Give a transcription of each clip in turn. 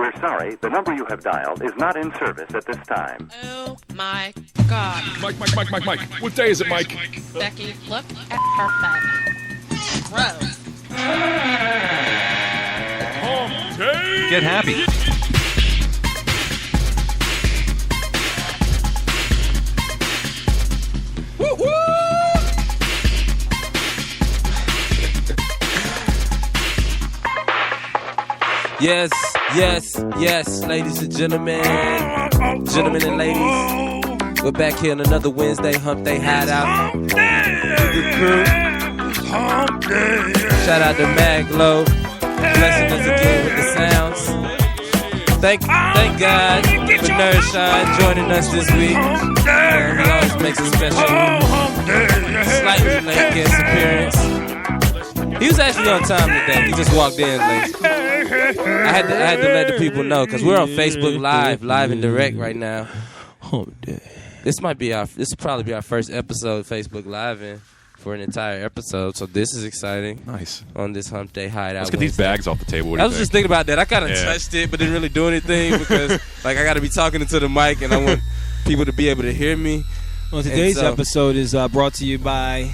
We're sorry, the number you have dialed is not in service at this time. Oh my God. Mike. What day is it, Mike? Becky, look at her phone. Gross. Hump Day. Get happy. Woo woo! Yes, ladies and gentlemen and ladies. We're back here on another Wednesday, Hump Day Hideout. The crew. Shout out to Maglo, blessing us again with the sounds. Thank God for Nerdshine joining us this week. He always makes a special, slightly late guest appearance. He was actually on time today. He just walked in late. I had to let the people know because we're on Facebook live and direct right now. Hump Day. This will probably be our first episode Facebook Live in for an entire episode. So this is exciting. Nice. On this Hump Day Hideout. Let's get these bags off the table. I was just thinking about that. I kind of touched it, but didn't really do anything because like I got to be talking into the mic and I want people to be able to hear me. Well, today's episode is brought to you by,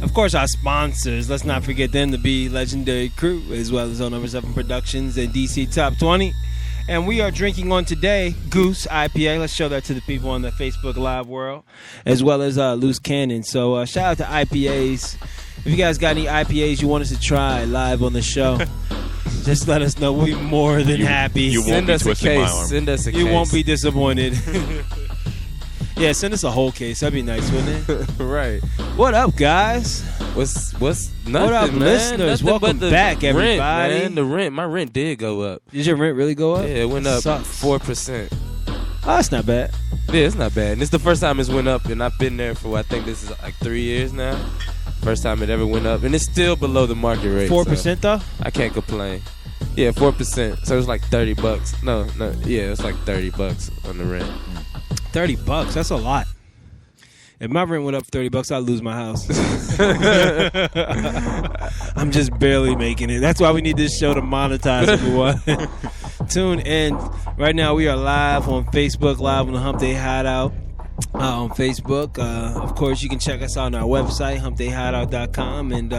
of course, our sponsors. Let's not forget them to be Legendary Crew, as well as on Number 7 Productions and DC Top 20. And we are drinking on today Goose IPA. Let's show that to the people on the Facebook Live world, as well as Loose Cannon. So shout out to IPAs. If you guys got any IPAs you want us to try live on the show, just let us know. We'll be more than happy. You won't be twisting my arm. Send us a case. You won't be disappointed. Yeah, send us a whole case. That'd be nice, wouldn't it? Right. What up, guys? What's nothing, what up, man? listeners? Nothing Welcome back, everybody. Rent, man. My rent did go up. Did your rent really go up? Yeah, it went up Sucks. 4%. Oh, that's not bad. Yeah, it's not bad. And it's the first time it's went up, and I've been there for, I think this is like 3 years now. First time it ever went up. And it's still below the market rate. 4% though? I can't complain. Yeah, 4%. So it was like $30. No. Yeah, it's like $30 on the rent. $30? That's a lot. If my rent went up $30, I'd lose my house. I'm just barely making it. That's why we need this show to monetize, everyone. Tune in. Right now, we are live on Facebook, live on the Hump Day Hideout on Facebook. Of course, you can check us out on our website, humpdayhideout.com. And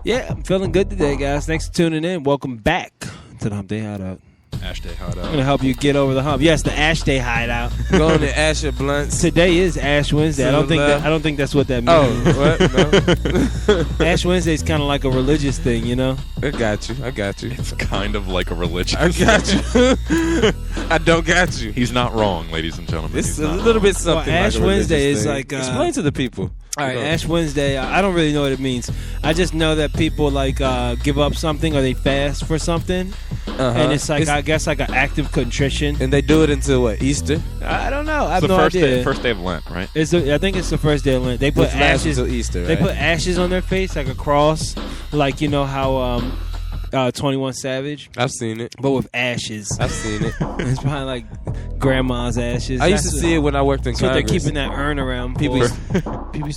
yeah, I'm feeling good today, guys. Thanks for tuning in. Welcome back to the Hump Day Hideout. Ash Day Hideout. I'm going to help you get over the hump. Yes, the Ash Day Hideout. Going to Ash your blunts. Today is Ash Wednesday. I don't think that's what that means. Oh, what? No. Ash Wednesday is kind of like a religious thing, you know? I got you. It's kind of like a religion. I got you. I don't got you. He's not wrong, ladies and gentlemen. It's a little bit something Ash like a Wednesday religious is thing. like... Explain to the people. All right, Ash Wednesday, I don't really know what it means. I just know that people like give up something or they fast for something. And it's like, I guess, like an act of contrition. And they do it until what, Easter? I don't know. I have the no idea. First day of Lent, right? I think it's the first day of Lent. They put ashes until Easter, right? They put ashes on their face like a cross, like you know how 21 Savage. I've seen it, but with ashes. I've seen it. It's probably like grandma's ashes. I used to see it when I worked in Congress. They're keeping that urn around. People used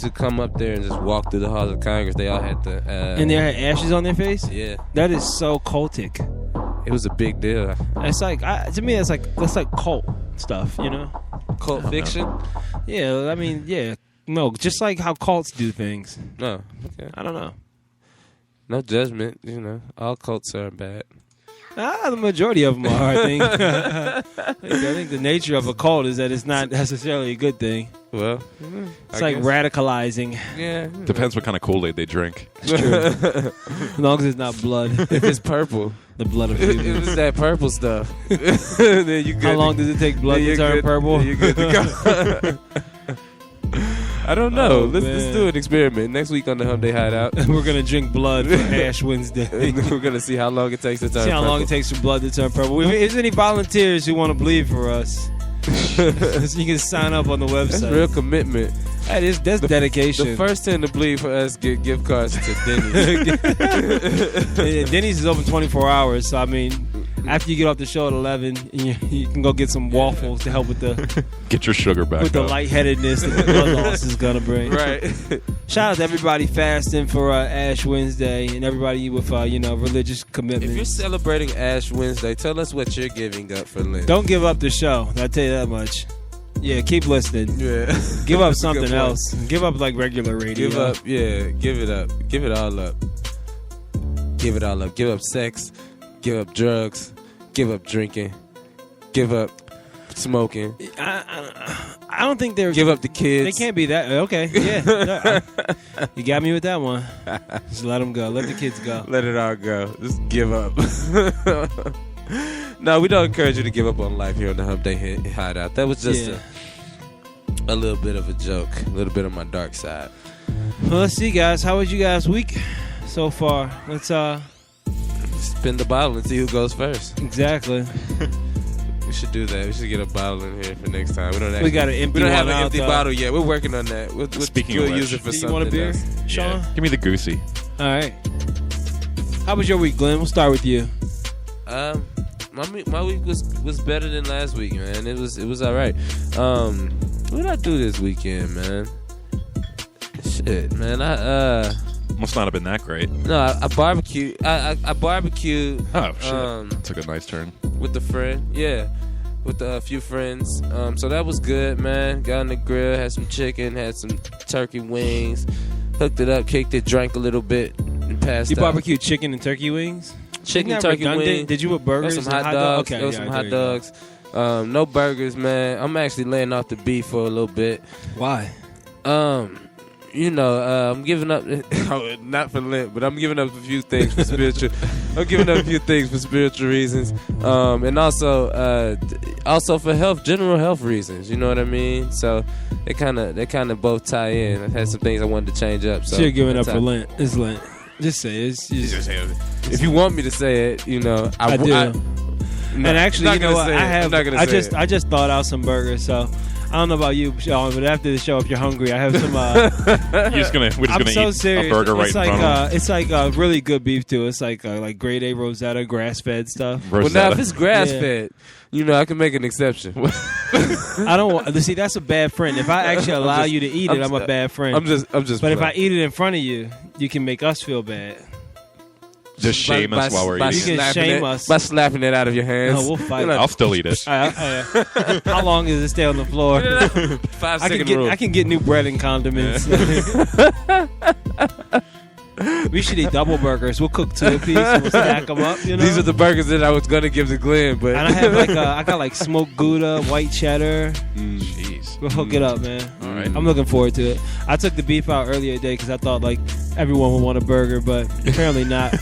to come up there and just walk through the halls of Congress. They all had the and they had ashes on their face. Yeah, that is so cultic. It was a big deal. It's like to me, that's like cult stuff, you know? Cult fiction. Yeah, I mean, yeah, no, just like how cults do things. No, okay. I don't know. No judgment, you know. All cults are bad. The majority of them are, I think. I think the nature of a cult is that it's not necessarily a good thing. Well, it's like radicalizing. Yeah. Depends what kind of Kool-Aid they drink. It's true. As long as it's not blood. If it's purple. The blood of humans. If it's that purple stuff. Then you good. How long does it take blood to turn purple? You're good to go. I don't know. Let's do an experiment. Next week on the Hump Day Hideout. We're going to drink blood for Ash Wednesday. We're going to see how long it takes to turn purple. See how long it takes for blood to turn purple. If there's any volunteers who want to bleed for us, so you can sign up on the website. That's real commitment. That's dedication. The first 10 to bleed for us get gift cards to Denny's. Denny's is open 24 hours, so I mean, After you get off the show at 11, you can go get some waffles to help with the Get your sugar back the up. lightheadedness that the blood loss is gonna bring. Right. Shout out to everybody fasting for Ash Wednesday and everybody with religious commitments. If you're celebrating Ash Wednesday, tell us what you're giving up for Lent. Don't give up the show. I'll tell you that much. Yeah, keep listening. Yeah. Give up That's a something good point. else. Give up like regular radio. Give up. Yeah. Give it up. Give it all up. Give it all up. Give up sex. Give up drugs. Give up drinking. Give up smoking. I don't think they're. Give up the kids. They can't be that. Okay, yeah. You got me with that one. Just let them go. Let the kids go. Let it all go. Just give up. No, we don't encourage you to give up on life here on the Hump Day Hideout. That was just a little bit of a joke. A little bit of my dark side. Well, let's see, guys. How was you guys' week so far? Let's Spin the bottle and see who goes first. exactly. We should do that. We should get a bottle in here for next time. We got an empty. We don't have one an out, empty though. bottle yet. We're working on that. We'll Speaking of which, use it for Do you something want a beer, else. Sean? Give me the goosey. All right. How was your week, Glenn? We'll start with you. My week was better than last week, man. It was all right. What did I do this weekend, man? Shit, man. Must not have been that great. No, I barbecued. I barbecued. Oh, shit. Took a nice turn. With a friend. Yeah. With a few friends. So that was good, man. Got on the grill, had some chicken, had some turkey wings, hooked it up, kicked it, drank a little bit, and passed You out. barbecued chicken and turkey wings? Chicken, Isn't that turkey redundant? wings. Did you put burgers There was some and hot dogs. Okay, There was yeah, some there hot you go. dogs. No burgers, man. I'm actually laying off the beef for a little bit. Why? I'm giving up. Not for Lent, but I'm giving up a few things for spiritual. I'm giving up a few things for spiritual reasons, and also for general health reasons. You know what I mean? So they kind of both tie in. I had some things I wanted to change up. So you're giving up that's for how- Lent. It's Lent. Just say it. If you want me to say it, I do. And actually, you know what? I'm not gonna say it. I just thought out some burgers, so I don't know about you, Sean, but after the show, if you're hungry, I have some. We're just I'm gonna so eat serious. a burger right it's in like front of him. it's like really good beef too. It's like grade A Rosetta, grass fed stuff. Well, now Rosetta. if it's grass fed, I can make an exception. I don't want. See, that's a bad friend. If I actually allow you to eat it, I'm a bad friend. I'm just. But if I eat it in front of you, you can make us feel bad. Just shame us while we're You eating. can shame us. by slapping it out of your hands. No, we'll fight. I'll still eat it. How long does it stay on the floor? 5 second rule. I can get new bread and condiments. We should eat double burgers. We'll cook 2 apiece and we'll stack them up. These are the burgers that I was gonna give to Glenn, but And I have I got like smoked Gouda, white cheddar. Jeez. We'll hook it up, man. All right. I'm looking forward to it. I took the beef out earlier today because I thought like everyone would want a burger, but apparently not.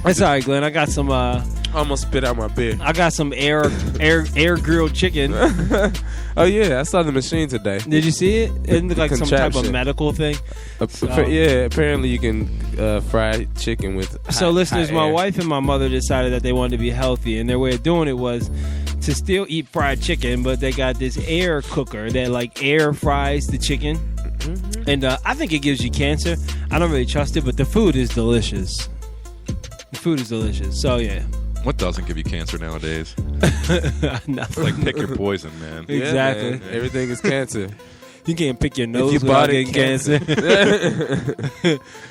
It's all right, Glenn. I got some. almost spit out my beer. I got some air grilled chicken. Oh yeah, I saw the machine today. Did you see it? It didn't look like some type of Contraption. medical thing. Yeah, apparently you can fry chicken with. So, listeners, my air. wife and my mother decided that they wanted to be healthy, and their way of doing it was to still eat fried chicken, but they got this air cooker that like air fries the chicken. Mm-hmm. And I think it gives you cancer. I don't really trust it, but the food is delicious. The food is delicious. So yeah. What doesn't give you cancer nowadays? Nothing. It's like pick your poison, man. Yeah, Exactly. man, everything is cancer. You can't pick your nose you without bought it, getting cancer.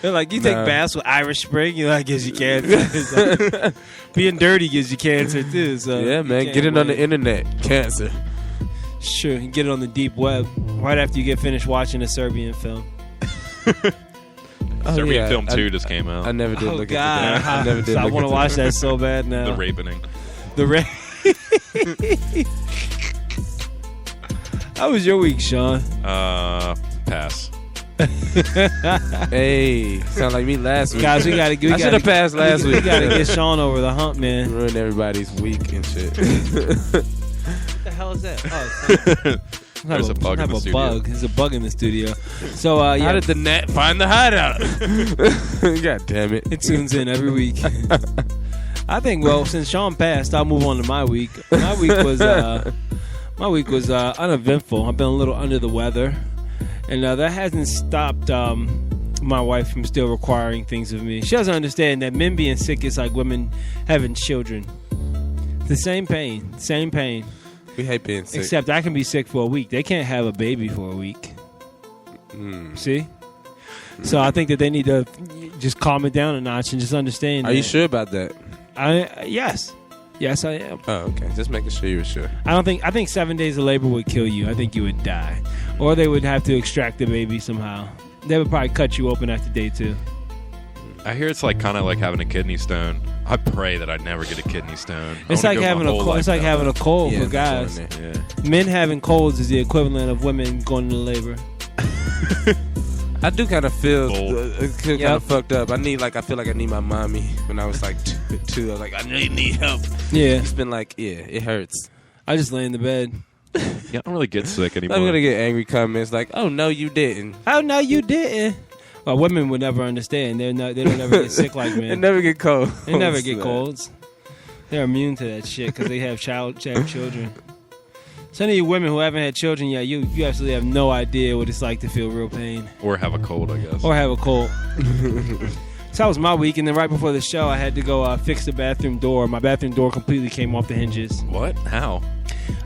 They're like, you take Nah. baths with Irish Spring, it gives you cancer. It's like, being dirty gives you cancer too. So Yeah, you man, can't get it on the win. internet. Cancer. Sure, you can get it on the deep web right after you get finished watching a Serbian film. Serbian film I- 2 just came out. I never did look God. into that. I never did. So I look want to into watch that. that so bad now. The rapening. The How was your week, Sean? Pass. Hey, sound like me last week. Guys, we gotta get. I should have passed last We week. gotta get Sean over the hump, man. What Ruin everybody's week and shit. the hell is that? Oh, There's a bug in the studio. Bug. There's a bug in the studio. So How yeah, did the net find the hideout? God damn it! it tunes in every week. I think. Well, since Sean passed, I'll move on to my week. My week was uneventful. I've been a little under the weather, and that hasn't stopped my wife from still requiring things of me. She doesn't understand that men being sick is like women having children. The same pain. Same pain. We hate being sick. Except I can be sick for a week. They can't have a baby for a week. See? So I think that they need to just calm it down a notch and just understand. Are you sure about that? Yes. Yes, I am. Oh, okay. Just making sure you were sure. I think 7 days of labor would kill you. I think you would die. Or they would have to extract the baby somehow. They would probably cut you open after day 2. I hear it's like kind of like having a kidney stone. I pray that I never get a kidney stone. It's like having a cold. It's like having a cold for guys. Yeah. Men having colds is the equivalent of women going into labor. I do kind of feel Cold. kind of fucked up. I feel like I need my mommy when I was like 2. I was like, I need help. Yeah. It's been like, it hurts. I just lay in the bed. Yeah, I don't really get sick anymore. I'm gonna get angry comments like, "Oh no, you didn't." Oh no, you didn't. Well, women would never understand. They don't ever get sick like men. They never get cold. They never get colds. They're immune to that shit because they have children. Some of you women who haven't had children yet, you absolutely have no idea what it's like to feel real pain. Or have a cold, I guess. Or have a cold. So that was my week, and then right before the show, I had to go fix the bathroom door. My bathroom door completely came off the hinges. What? How?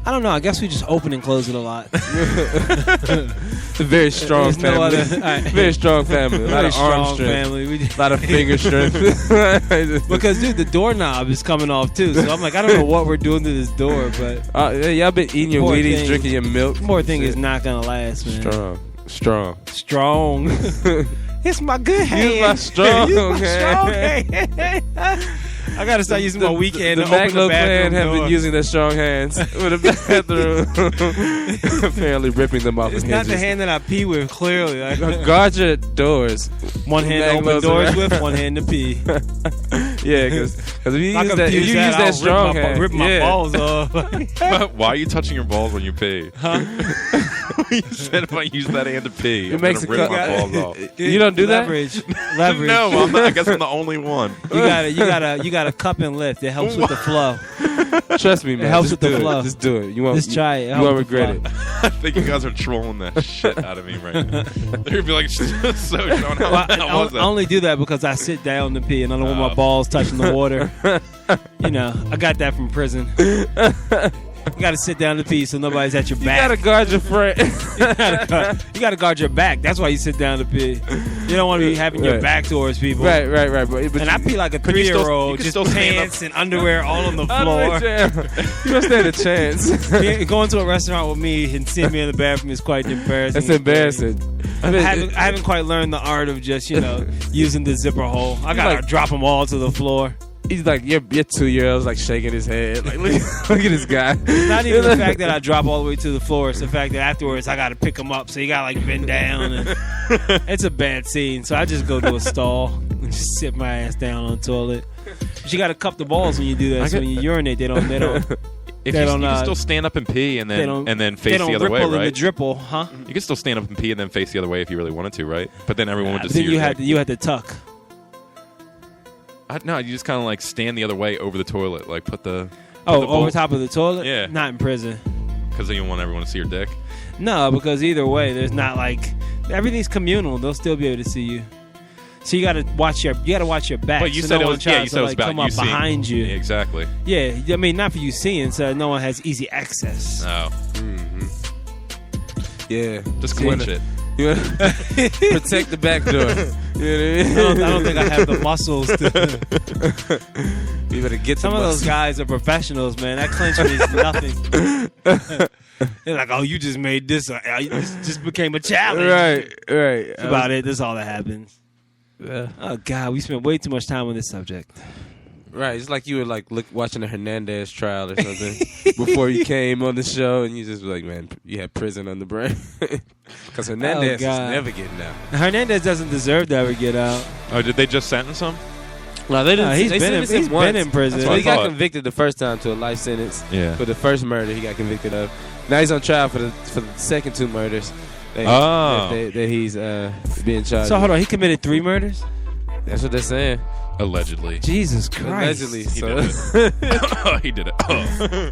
I don't know. I guess we just open and close it a lot. It's a very strong family. No other, very strong family. A lot of arm strength. Family. A lot of finger strength. Because, dude, the doorknob is coming off, too. So I'm like, I don't know what we're doing to this door, but... y'all been eating your Wheaties, drinking your milk. Poor thing is not going to last, man. Strong. It's my good hand. Use my strong hand. I gotta start using my weak hand to open the Maglo bathroom clan have door. been using their strong hands with a bathroom. Apparently ripping them off. It's not the hand that I pee with, clearly. Guard your doors. One hand to open doors with, one hand to pee. Yeah, because if you use that strong hand, rip my balls off. Why are you touching your balls when you pee? Huh? You said if I use that hand to pee, It makes I'm gonna rip my balls off. You don't do that? Leverage. No, I'm not, I guess I'm the only one. You got to cup and lift. It helps with the flow. Trust me, man. It helps Just with the do flow. It. Just do it. You won't. Just try it. You won't regret it. I think you guys are trolling that shit out of me right now. They're gonna be like, so Sean, how was that? I only do that because I sit down to pee and I don't want my balls touching the water. You know, I got that from prison. You gotta sit down to pee so nobody's at your back. You gotta guard your friend. You gotta guard your back. That's why you sit down to pee. You don't want to be having your back towards people. Right. But I pee like a 3-year-old, just pants and underwear all on the floor. You must stand a chance. Going to a restaurant with me and seeing me in the bathroom is quite embarrassing. That's embarrassing. I haven't quite learned the art of just, using the zipper hole. I gotta drop them all to the floor. He's like, your 2-year-old's like shaking his head. Like, look at this guy. It's not even the fact that I drop all the way to the floor. It's the fact that afterwards I got to pick him up. So you got to bend down. And it's a bad scene. So I just go to a stall and just sit my ass down on the toilet. But you got to cup the balls when you do that. So when you urinate, they don't. If you can still stand up and pee and then face the other way, right? The dripple, huh? You can still stand up and pee and then face the other way if you really wanted to, right? But then everyone would just see you had to tuck. No, you just kind of like stand the other way over the toilet, like put the over top of the toilet. Yeah, not in prison. Because then you want everyone to see your dick. No, because either way, there's not like everything's communal. They'll still be able to see you. So you gotta watch your back. But you so said no it one was tries it was to, about come you up seeing. behind you. Yeah, exactly. Yeah, I mean not for you seeing, so no one has easy access. Oh. Mm-hmm. Yeah, just clinch it. Protect the back door. You know what I mean? I don't think I have the muscles to. You better get some of those guys are professionals, man. That clinch means nothing. They're like, oh, you just made this. This just became a challenge. Right. That's about it. That's all that happens. Oh God, we spent way too much time on this subject. Right, it's like you were like watching a Hernandez trial or something before you came on the show, and you just were like, man, you had prison on the brain. Because Hernandez is never getting out. Hernandez doesn't deserve to ever get out. Oh, did they just sentence him? No, they didn't. He's been in prison. So he got convicted the first time to a life sentence. Yeah. For the first murder he got convicted of. Now he's on trial for the second 2 murders. That he's being charged. So hold on, he committed 3 murders? That's what they're saying. Allegedly. Jesus Christ. Allegedly. He So, did it. He did it.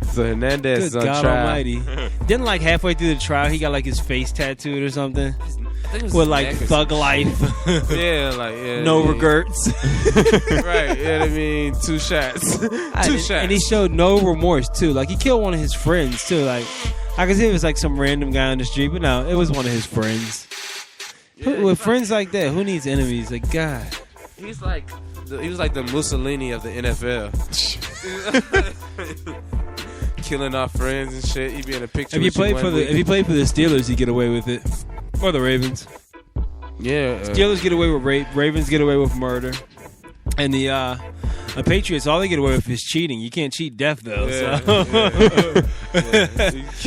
so Hernandez Good is on God trial. Almighty. Didn't like halfway through the trial, he got like his face tattooed or something I think it was with his like neck or thug life, something. Yeah, like yeah, no yeah. regrets. Right, you know what I mean? 2 shots. Two shots. And he showed no remorse too. Like he killed one of his friends too. Like I could see it was like some random guy on the street, but no, it was one of his friends. With friends like that, who needs enemies? Like God. He was like the Mussolini of the NFL. Killing our friends and shit. He'd be in a picture. If he with you played one for the Steelers, he'd get away with it, or the Ravens. yeah, Steelers get away with rape. Ravens get away with murder. And the Patriots, all they get away with is cheating. You can't cheat death though. Yeah, So.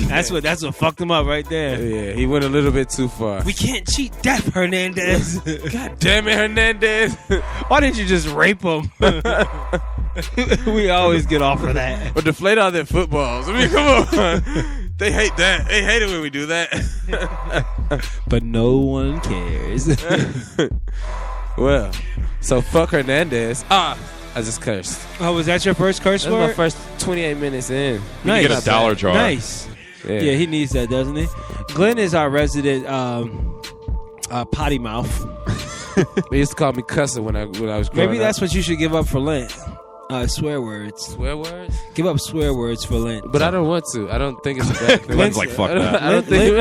yeah. That's what fucked him up right there. Yeah, he went a little bit too far. We can't cheat death, Hernandez. God damn it, Hernandez! Why didn't you just rape him? We always get off for that. Or deflate all their footballs. I mean, come on. They hate that. They hate it when we do that. But no one cares. Well, so fuck Hernandez. I just cursed. Oh, was that your first curse That's word? my first 28 minutes in. Nice. Get a dollar jar. Nice. Yeah, he needs that, doesn't he? Glenn is our resident potty mouth. They used to call me cussing when I was growing Maybe that's up. what you should give up for Lent. Swear words. Swear words? Give up swear words for Lent. But I don't want to. I don't think it's a bad thing. Glenn's like, fuck that. I don't think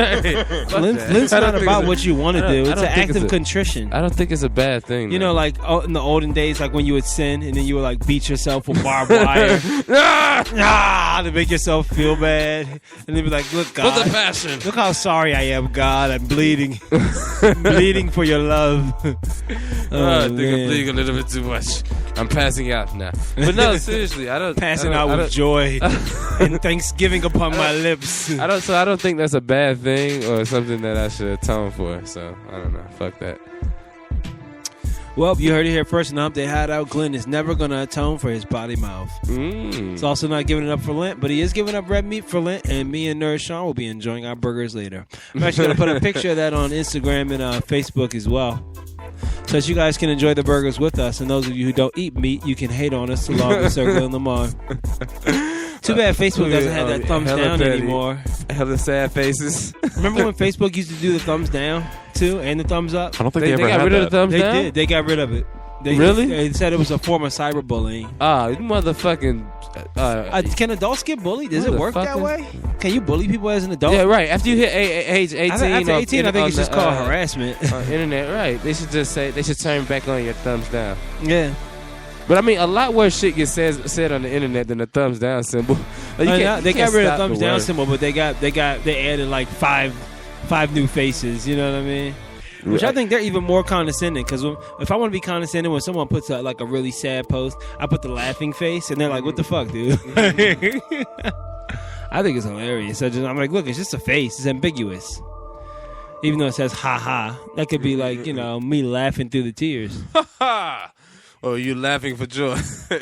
Lent's I don't not think about it's a- what you want to I don't- do. I It's don't an think act it's of a- contrition. I don't think it's a bad thing. You know, though. like in the olden days, like when you would sin and then you would like beat yourself with barbed wire to make yourself feel bad, and then be like, "Look, God, With the passion. look how sorry I am, God. I'm bleeding, I'm bleeding for your love." I think I'm man. bleeding a little bit too much. I'm passing out now. But no, seriously, I don't. Passing I out don't- with joy and thanksgiving upon my lips. I don't think that's a bad thing or something that I should atone for. So I don't know. Fuck that. Well, you heard it here first. In the Hump Day Hideout, Glenn is never going to atone for his potty mouth. He's also not giving it up for Lent, but he is giving up red meat for Lent, and me and Nerd Sean will be enjoying our burgers later. I'm actually going to put a picture of that on Instagram and Facebook as well, so that you guys can enjoy the burgers with us. And those of you who don't eat meat, you can hate on us along with Circle and Lamar. Too bad Facebook doesn't have that thumbs hella down petty. anymore. Hella sad faces. Remember when Facebook used to do the thumbs down too, and the thumbs up? I don't think They they, ever got had rid of that. the thumbs They down. did. They got rid of it. Really? They said it was a form of cyberbullying. You motherfucking. Can adults get bullied? Does it work that Motherfucker. way? Can you bully people as an adult? Yeah, right. After you hit age 18, After 18, I think it's just on the, called harassment. on internet, right? They should just say they should turn back on your thumbs down. Yeah. But I mean, a lot worse shit gets said on the internet than the thumbs down symbol. Like, They got rid of stop thumbs the down word. symbol, but they added like five new faces. You know what I mean? Which I Right. think they're even more condescending. Because if I want to be condescending, when someone puts like a really sad post, I put the laughing face, and they're like, "What the fuck, dude?" I think it's hilarious. I'm like, look, it's just a face. It's ambiguous. Even though it says "ha ha," that could be like me laughing through the tears. Oh, you laughing for joy?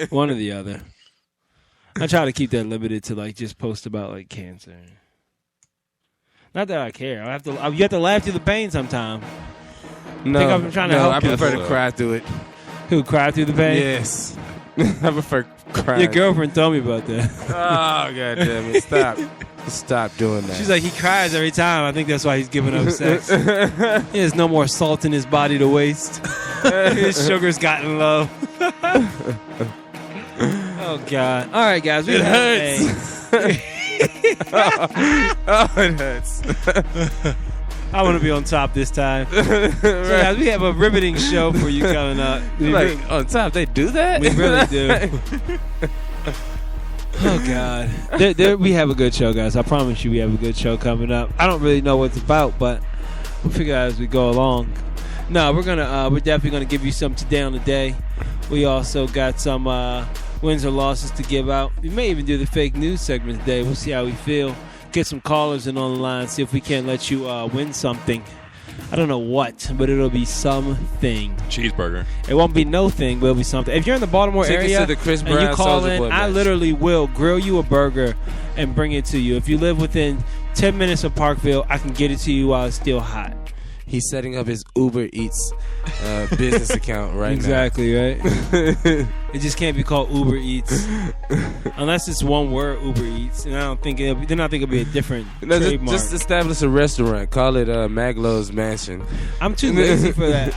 One or the other. I try to keep that limited to like just post about like cancer. Not that I care. You have to laugh through the pain sometime. No, think I'm trying to no, help I you. prefer to cry through it. Who cried through the pain? Yes, I prefer crying. Your girlfriend told me about that. Oh, god damn it! Stop doing that. She's like, he cries every time. I think that's why he's giving up sex. He has no more salt in his body to waste. His sugar's gotten low. Oh God! All right, guys, It hurts. Oh, it hurts. I want to be on top this time. So, guys, we have a riveting show for you coming up. Like on top, they do that. We really do. Oh God! We have a good show, guys. I promise you, we have a good show coming up. I don't really know what it's about, but we'll figure out as we go along. No, we're definitely gonna give you some today on the day. We also got some wins or losses to give out. We may even do the fake news segment today. We'll see how we feel. Get some callers in on the line. See if we can't let you win something. I don't know what, but it'll be something. Cheeseburger. It won't be no thing, but it'll be something. If you're in the Baltimore Tickets area to the Chris and you Brown call Soulja in, Boy I match. literally will grill you a burger and bring it to you. If you live within 10 minutes of Parkville, I can get it to you while it's still hot. He's setting up his Uber Eats business account right exactly, right? It just can't be called Uber Eats unless it's one word, Uber Eats. And I don't think it'll be a different trademark. Just establish a restaurant. Call it Maglow's Mansion. I'm too lazy for that.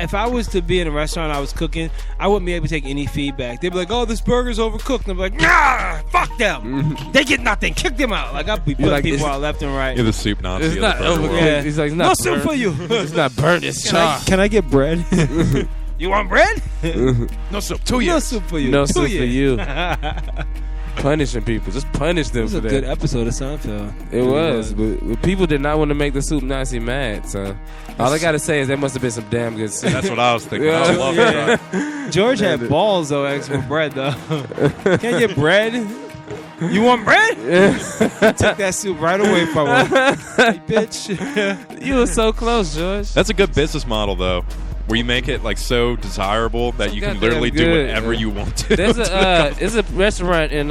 If I was to be in a restaurant and I was cooking, I wouldn't be able to take any feedback. They'd be like, "Oh, this burger's overcooked." And I'm like, "Nah, fuck them. They get nothing. Kick them out." Like I'll be putting like, people out left and right. You're the soup Nazi. It's of not the burger world. overcooked. He's like, it's not No soup for you. It's not burnt. It's char. Can I get bread? You want bread? No soup. 2 years. No soup for you. No 2 soup for years. you. Punishing people. Just punish them It was for a that. good episode of Seinfeld. It was, but people did not want to make the soup Nazi mad. So all I gotta say is there must have been some damn good soup. That's what I was thinking. Yeah. I love that. George had balls though, asking for bread though. Can I get bread? You want bread? Take that soup right away from him. Hey, bitch. You were so close, George. That's a good business model, though, where you make it like so desirable that you can goddamn literally do good, whatever yeah. you want to. There's a restaurant in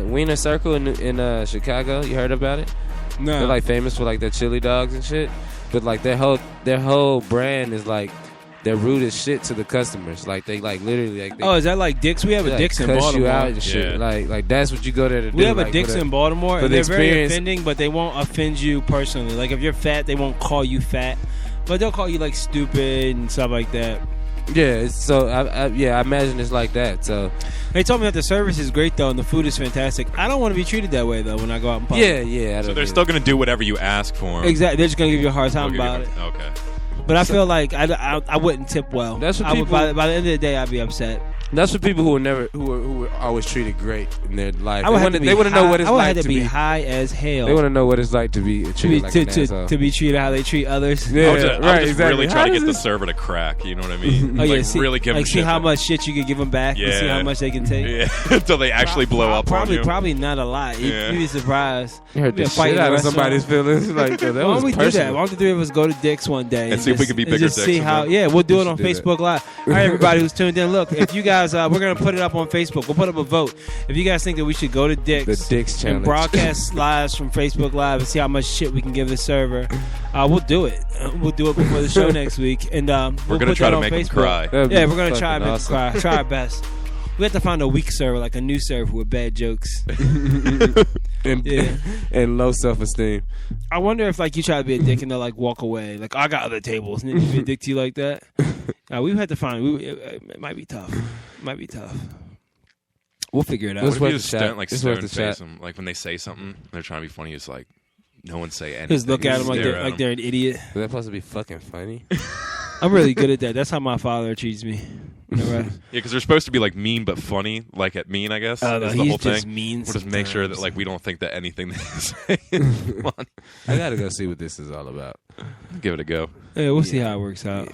Wiener Circle in Chicago. You heard about it? No. They're like famous for like their chili dogs and shit. But like their whole brand is like they're rude as shit to the customers. Like they like literally like. They, is that like Dick's? We have a like, Dick's in cuss Baltimore. you out and shit. Yeah. Like that's what you go there to do. We have a like, Dick's in Baltimore, for and the they're very experience. offending, but they won't offend you personally. Like if you're fat, they won't call you fat, but they'll call you like stupid and stuff like that. Yeah, so I imagine it's like that. So They told me that the service is great though, and the food is fantastic. I don't want to be treated that way though when I go out in public. yeah. I So don't they're get still it. going to do whatever you ask for them. Exactly. They're just gonna give you a hard time about it. Okay. But I feel like I wouldn't tip well. That's what I would, people- by the end of the day, I'd be upset. That's for people who were always treated great in their life. I would have They want to know what it's I would like have to be be. high as hell. They want to know what it's like to be treated like an asshole. to be treated how they treat others. Yeah. I would just exactly. really try How to does get the this- server to crack. You know what I mean? Oh yeah, like see, really give them see shit how to- much shit you could give them back and see Yeah. how much they can take. Yeah, until they actually blow up Probably, on you. probably not a lot. Yeah. You'd be surprised. You hurt Be the a fight shit in a out of restaurant. somebody's feelings. Like that Why was don't we do that? personal. Why don't the three of us go to Dick's one day And see if we can be bigger just dicks see than how? them? Yeah, we'll do it We on should do Facebook Live. All right, everybody who's tuned in, look, if you guys, we're gonna put it up on Facebook. We'll put up a vote. If you guys think that we should go to Dick's, The Dick's and challenge. broadcast lives from Facebook Live and see how much shit we can give the server, we'll do it. We'll do it before the show next week, and we'll We're gonna put try that to on make them Facebook. cry. That'd Yeah, be we're gonna try fucking and make awesome. them cry. Try our best. We have to find a weak server, like a new server with bad jokes. and, Yeah. and low self-esteem. I wonder if like you try to be a dick and they'll like walk away. Like I got other tables, and then you be a dick to you like that. We've had to find. It might be tough. It might be tough. We'll figure it out. Let's What worth if you the just chat. don't like It's stone worth the face chat. them? Like when they say something, they're trying to be funny. It's like no one say anything. Just look at them like Stare they're, at like 'em. they're an idiot. Is that supposed to be fucking funny? I'm really good at that. That's how my father treats me. Whenever Yeah, because they're supposed to be like mean but funny, like at mean, I guess. I, is he's the whole just thing. mean. We'll just make sure that sometimes. like we don't think that anything they say is funny. I gotta go see what this is all about. Give it a go. Yeah, we'll see how it works out.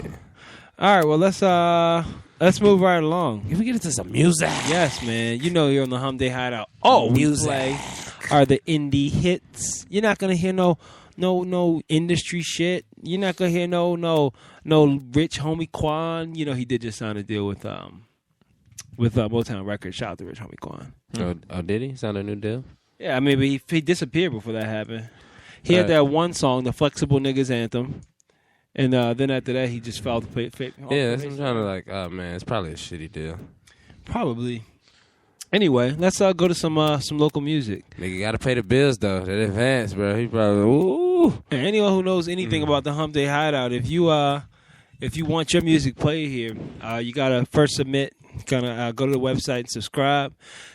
All right, well let's move right along. Can we get into some music? Yes, man. You know you're on the HideOut. HideOut. Oh, Music. we play are the indie hits. You're not gonna hear no industry shit. You're not gonna hear no Rich Homie Quan. You know he did just sign a deal with Motown Records. Shout out to Rich Homie Quan. Oh, did he? Signed a new deal? Yeah, I mean, but he disappeared before that happened. He had that one song, the Flexible Niggas Anthem, and then after that he just fell to play. Yeah, that's what I'm trying to like. Oh man, it's probably a shitty deal. Probably. Anyway, let's go to some local music. Nigga gotta pay the bills though. That advance, bro. He probably ooh. And anyone who knows anything about the HideOut Hideout, if you want your music played here, you gotta first submit. Go to the website and subscribe.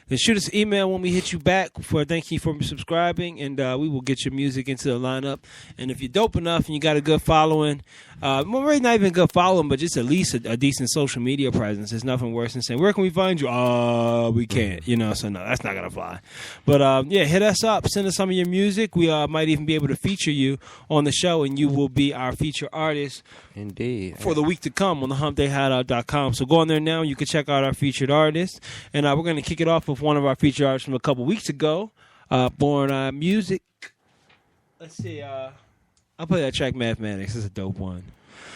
Then shoot us an email when we hit you back for thank you for subscribing, and we will get your music into the lineup. And if you're dope enough and you got a good following, well, really not even a good following, but just at least a decent social media presence. There's nothing worse than saying, "Where can we find you?" We can't, so no, that's not gonna fly. But yeah, hit us up, send us some of your music. We might even be able to feature you on the show, and you will be our feature artist. Indeed. For the week to come on the HumpDayHideout.com. So go on there now. You can check out our featured artist. And we're going to kick it off with one of our featured artists from a couple weeks ago, Born Music. Let's see. I'll play that track, Mathematics. It's a dope one.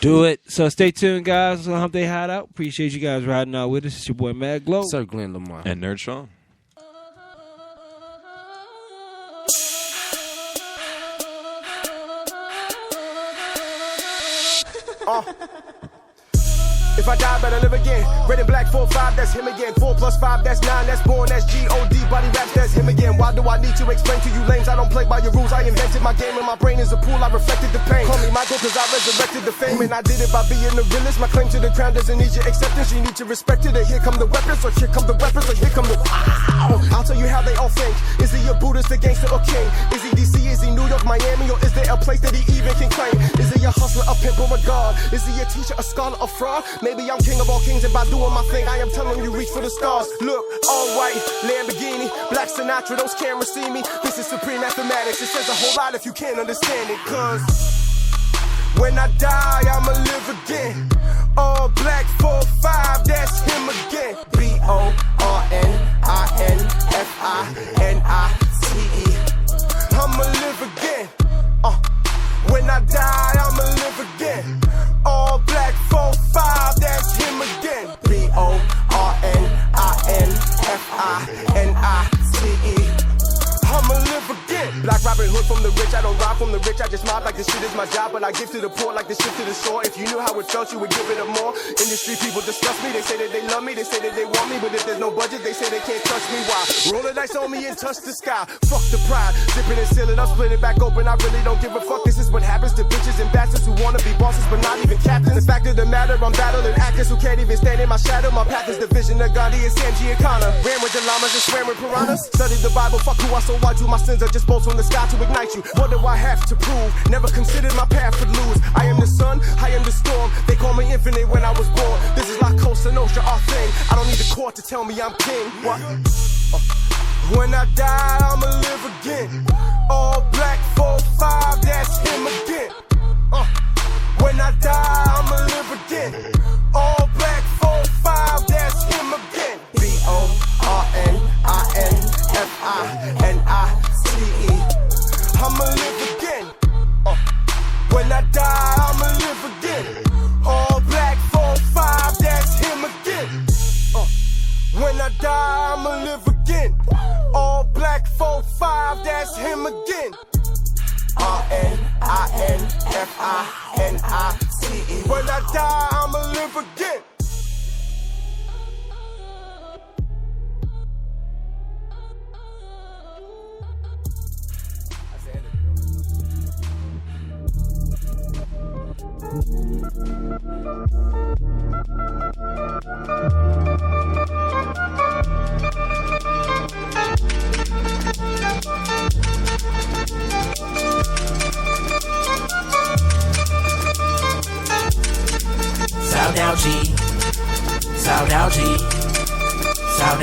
Do it. So stay tuned, guys, on the Hump Day Hideout. Appreciate you guys riding out with us. It's your boy, Mad Glow. Sir Glenn Lamar. And Nerd Sean. If I die, better live again. Red and black, 4-5, that's him again. 4 + 5, that's 9, that's born, that's G-O-D. Body raps, that's him again. Why do I need to explain to you lames? I don't play by your rules. I invented my game and my brain is a pool. I reflected the pain. Call me Michael cause I resurrected the fame. And I did it by being the realest. My claim to the crown doesn't need your acceptance. You need to respect it. Or here come the weapons, or here come the weapons, or here come the wow. I'll tell you how they all think. Is he a Buddhist, a gangster, or king? Is he DC, is he New York, Miami, or is there a place that he even can claim? Is he a hustler, a pimp, or a god? Is he a teacher, a scholar, a fraud? Maybe I'm king of all kings, and by doing my thing, I am telling you, reach for the stars. Look, all white, Lamborghini, Black Sinatra, those cameras see me. This is supreme mathematics. It says a whole lot if you can't understand it. Cause when I die, I'ma live again. All black, 4-5, that's him again. BORNINFINITE. I'ma live again. When I die, I'ma live again. All black, 4-5, that's him again. BORNINFINITE. I'ma live again. Black Robin Hood from the rich. I don't rob from the rich. I just mob like this shit is my job. But I give to the poor like the shit to the shore. If you knew how it felt, you would give it a more. Industry people discuss me. They say that they love me. They say that they want me. But if there's no budget, they say they can't touch me. Why? Roll the dice on me and touch the sky. Fuck the pride. Zip it and seal it up. Split it back open. I really don't give a fuck. This is what happens to bitches and bastards who wanna be bosses but not even captains. The fact of the matter, I'm battling actors who can't even stand in my shadow. My path is the vision of Gandhi and Sanji and Connor. Ran with the llamas and swam with piranhas. Studied the Bible. Fuck who I so why do my sins are just bolts from the sky to ignite you. What do I have to prove? Never considered my path would lose. I am the sun, I am the storm. They call me infinite when I was born. This is La Cosa Nostra, our thing. I don't need the court to tell me I'm king. What? When I die, I'ma live again. All black, 4-5, that's him again. When I die, I'ma live again. All black, 4-5, that's him again. BORNINFINITE. I'ma live again. When I die, I'ma live again. All black, 4-5, that's him again. When I die, I'ma live again. All black, 4-5, that's him again. RNINFINITE. When I die, I'ma live again. Sound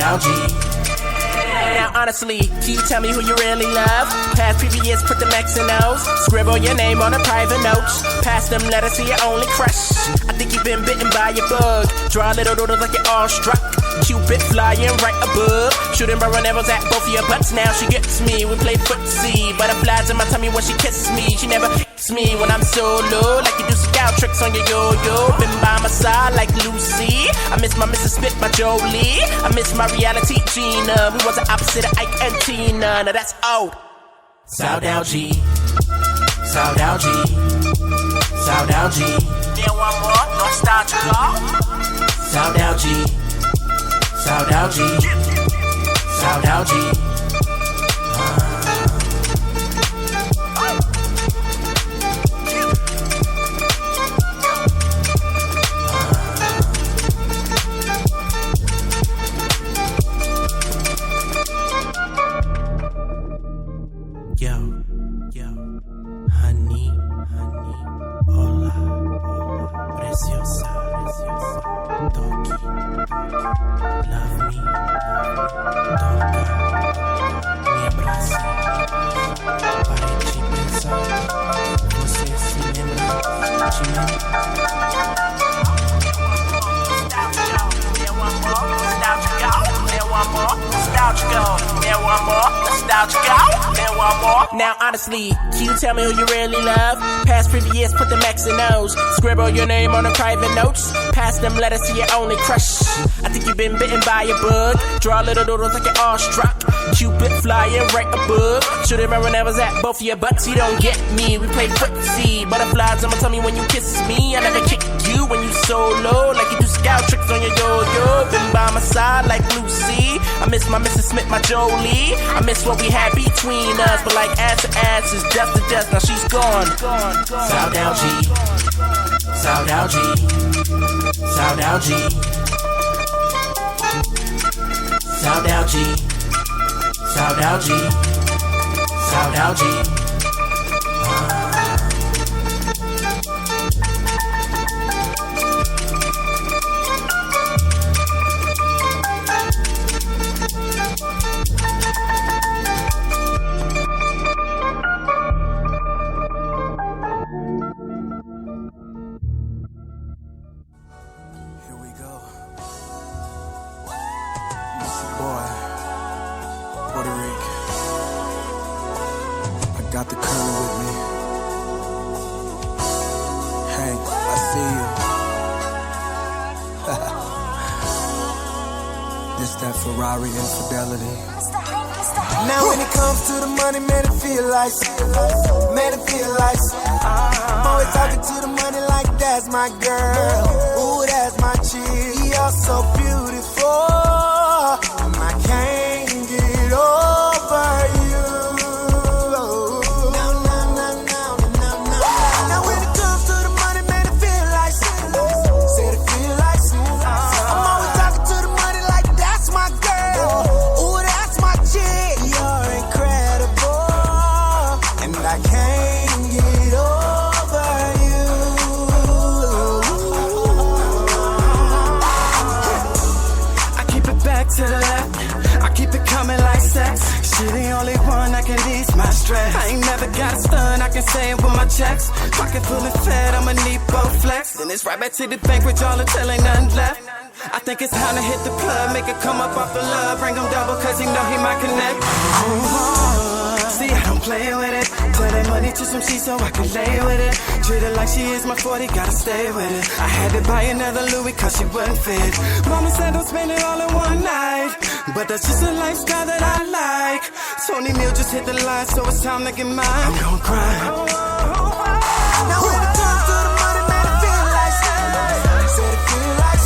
Now honestly, can you tell me who you really love? Past previous, put the X and O's. Scribble your name on a private note. Pass them letters to your only crush. I think you've been bitten by a bug. Draw little doodles like you're all struck. Cupid flying right above. Shooting barrel arrows at both of your butts. Now she gets me, we play footsie. Butterflies in my tummy when she kisses me. She never hits me when I'm solo. Like you do scout tricks on your yo-yo. Been by my side like Lucy. I miss my Mrs. Smith, my Jolie. I miss my reality Gina, who was the opposite of Ike and Tina. Now that's old. Sound G. Sound G. Sound G. Then one more, nostalgia. Sound G. Sound G. Sound G. Yo, honey, hola, preciosa, toki, love me, toca, me abraça, pare de pensar, você se lembra de mim? There one more, nostalgia go. one more. Nostalgia go. And one more. Now honestly, can you tell me who you really love? Past previous, put the X and O's. Scribble your name on the private notes. Pass them letters to your only crush. I think you've been bitten by a bug. Draw little doodles like you're awestruck. Cupid fly and write a book. Should remember when I was at both of your butts. You don't get me. We play footsie. Butterflies on my tummy when you kiss me. I never kick you when you solo. Like you do scout tricks on your yo-yo. Been by my side like Lucy. I miss my Mrs. Smith, my Jolie. I miss what we had between us. But like ass to ass is dust to dust. Now she's gone. Sound out G. Sound out G. Sound out G. Sound out G. Sound out G. Sound out G. Here we go. Missy boy, Puerto Rico. I got the colonel with me. Hank, I see you. This that Ferrari infidelity. Now when it comes to the money, man, it feel like, man, it feel like. I'm always talking to the money like that's my girl. Ooh, that's my chick. You're so beautiful, and I can't get over you. Now when it comes to the money, man, it feel like. Said it feel like. I'm always talking to the money like that's my girl. Ooh, that's my chick. You're incredible, and I can't get over you. I keep it back to the left. I keep it coming like sex. She the only one that can ease my stress. I ain't never got a stun, I can say it with my checks. Pocket full of fed, I'ma need both flex. Then it's right back to the bank with y'all until ain't nothing left. I think it's time to hit the plug, make it come up off the love. Bring him double cause he know he might connect. See, I don't play with it. Turn that money to some shit so I can lay with it. Treat her like she is my 40, gotta stay with it. I had to buy another Louis cause she wasn't fit. Mama said don't spend it all in one night, but that's just a lifestyle that I like. Tony Neal just hit the line, so it's time to get mine. I'm gonna cry. Now when it comes to the money, man, it feel like. Said it feel like.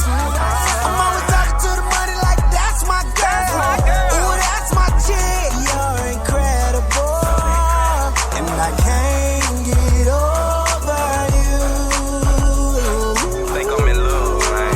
I'm always talking to the money like that's my girl. Ooh, that's my chick. You're incredible, and I can't get over you. Think I'm in love, man.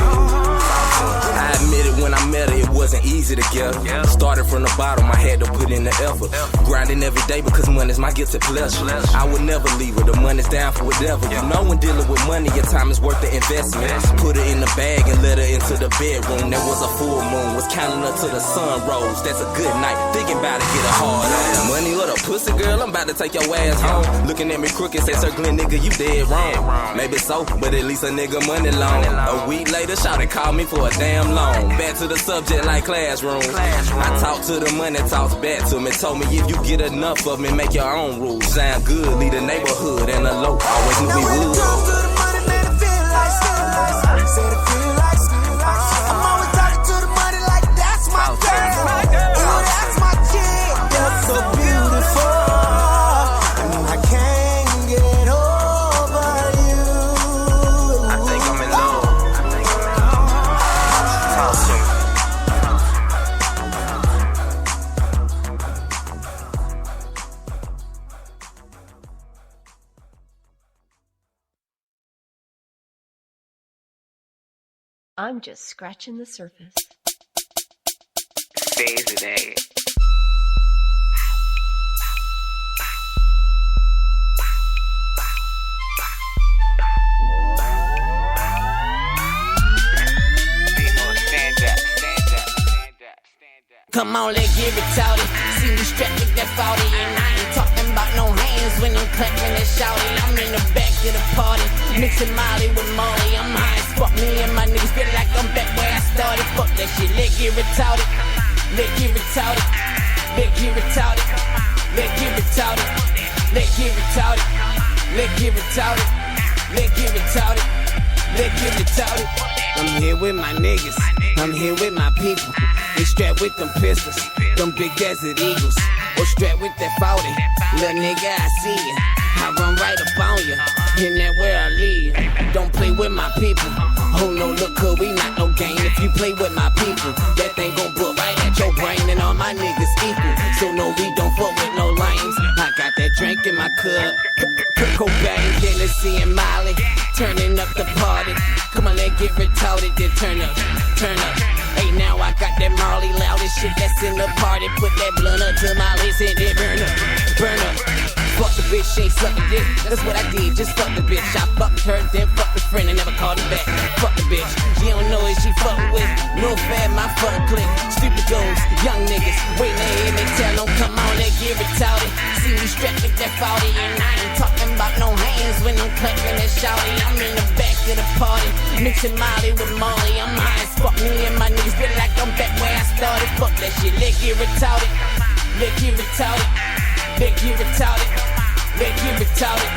I admit it when I met her, it wasn't easy to get her. Started from the bottom, I had to put in the effort. Grinding every day because money's my guilty pleasure. I would never leave her, the money's down for whatever. You know when dealing with money, your time is worth the investment. Put her in the bag and let her into the bedroom. There was a full moon, was counting her till the sun rose. That's a good night, thinking about it, get a hard on. Money or the pussy, girl, I'm about to take your ass home. Looking at me crooked, say, Sir Glenn, nigga, you dead wrong. Maybe so, but at least a nigga money long. A week later, shawty called me for a damn loan. Back to the subject like classrooms. I talk to the money, talks back to me. Told me if you get enough of me, make your own rules. Sound good, lead the neighborhood and the low. Always knew Now we when it would. comes to the money, man, it feel like. Said it feel like. I'm always talking to the money like that's my girl. Ooh, that's my chick. You're so beautiful, and I can't get over you. I think I'm in love. Talk to me. I'm just scratching the surface. Days a day. Come on, let's give it to it. See me strapped with that 40, and I ain't talking about no hands when I'm clapping and shouting. I'm in the back of the party, mixing Molly with Molly. I'm high as fuck, me and my niggas feel like I'm back where I started. Fuck that shit, let's give it to it. Let's give it to it. Let's get retarded. Let's get retarded. Let's get retarded. Let's get retarded. Let's get retarded. Let's get retarded. I'm here with my niggas. I'm here with my people. They strapped with them pistols, them big desert eagles. Or strapped with that 40. Little nigga, I see ya. I run right up on ya. And that where I leave. Don't play with my people. Oh no, look, cause we not no game. If you play with my people, that thing gon' blow right at your brain. And all my niggas equal. So no, we don't fuck with no lames. I got that drink in my cup. Cobain, Tennessee, and Molly. Turning up the party. Come on, let's get retarded. Then turn up, turn up. Hey, now I got that Marley loudest shit that's in the party. Put that blunt up to my lips and then burn up, burn up. Fuck the bitch, she ain't sucking dick. That's what I did, just fuck the bitch. I fucked her, then fucked the friend and never called her back. Fuck the bitch, she don't know who she fucking with. No fair, my fuck clique. Stupid goons, young niggas, waiting to hear me tell them, come on, they get retarded. See me strapped with that 40 and I ain't talking about no hands when I'm clapping that shawty. I'm in the back of the party, mixing Molly with Molly. I'm high as fuck, me and my niggas feel like I'm back where I started. Fuck that shit, let's get retarded. Let's get retarded. Let's get retarded. Let's get retarded.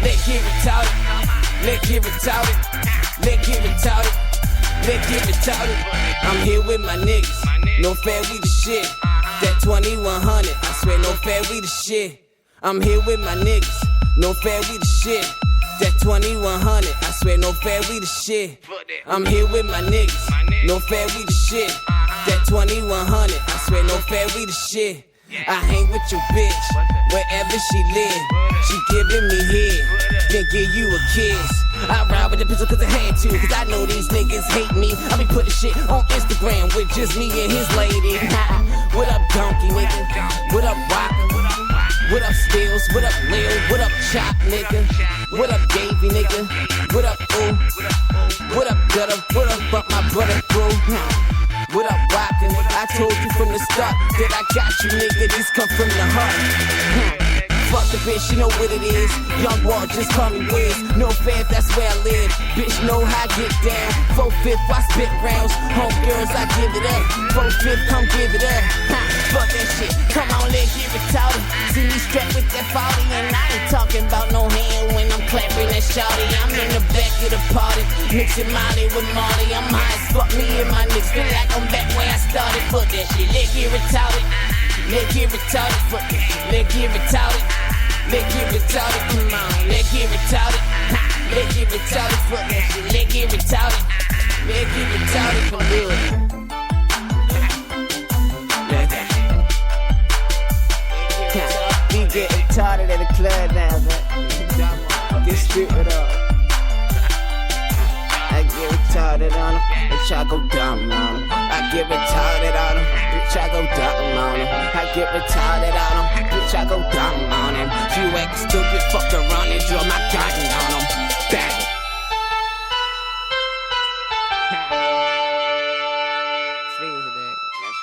Let's get retarded. Let's get retarded. Let's get retarded. Let's get retarded. I'm here with my niggas. No fair, we the shit. That 2100, I swear no fair, we the shit. I'm here with my niggas. No fair, we the shit. That 2100, I swear no fair, we the shit. I'm here with my niggas. No fair, we the shit. That 2100, I swear no fair, we the shit. I hang with your bitch, wherever she live. She giving me head, then give you a kiss. I ride with the pistol cause I had to, cause I know these niggas hate me. I be putting shit on Instagram with just me and his lady. What up, donkey nigga? What up, rock? What up, Stills? What up, Lil? What up, Chop nigga? What up, Davey nigga? What up, ooh? What up, gutter? What up, fuck my brother, bro? What up, rockin'? I told you from the start that I got you, nigga. This come from the heart. Fuck the bitch, you know what it is. Young Walt, just call me Wiz. No fair, that's where I live. Bitch, know how I get down. 4/5, I spit rounds. Home girls, I give it up. 4/5, come give it up. Fuck that shit. Come on, let's get retarded. See me strapped with that 40, and I ain't talking about no hand when I'm clapping that shawty. I'm in the back of the party, mixing Molly with Molly. I'm high as fuck, me and my niggas feel like I'm back where I started. Fuck that shit. Let's get retarded. Let's get retarded. Fuck that shit. Let's get retarded. Let's get retarded, come on, let's get retarded. Let's get retarded, fuck that shit. Let's get retarded. Let's get retarded, come good. We get retarded at the club now, man. Get stupid up. I get retarded on them, bitch, I go dumb on them. I get retarded on them, bitch, I go dumb on them. I get retarded on them, bitch, I go dumb on them. If you act stupid, fuck around and draw my gun on them. Bang.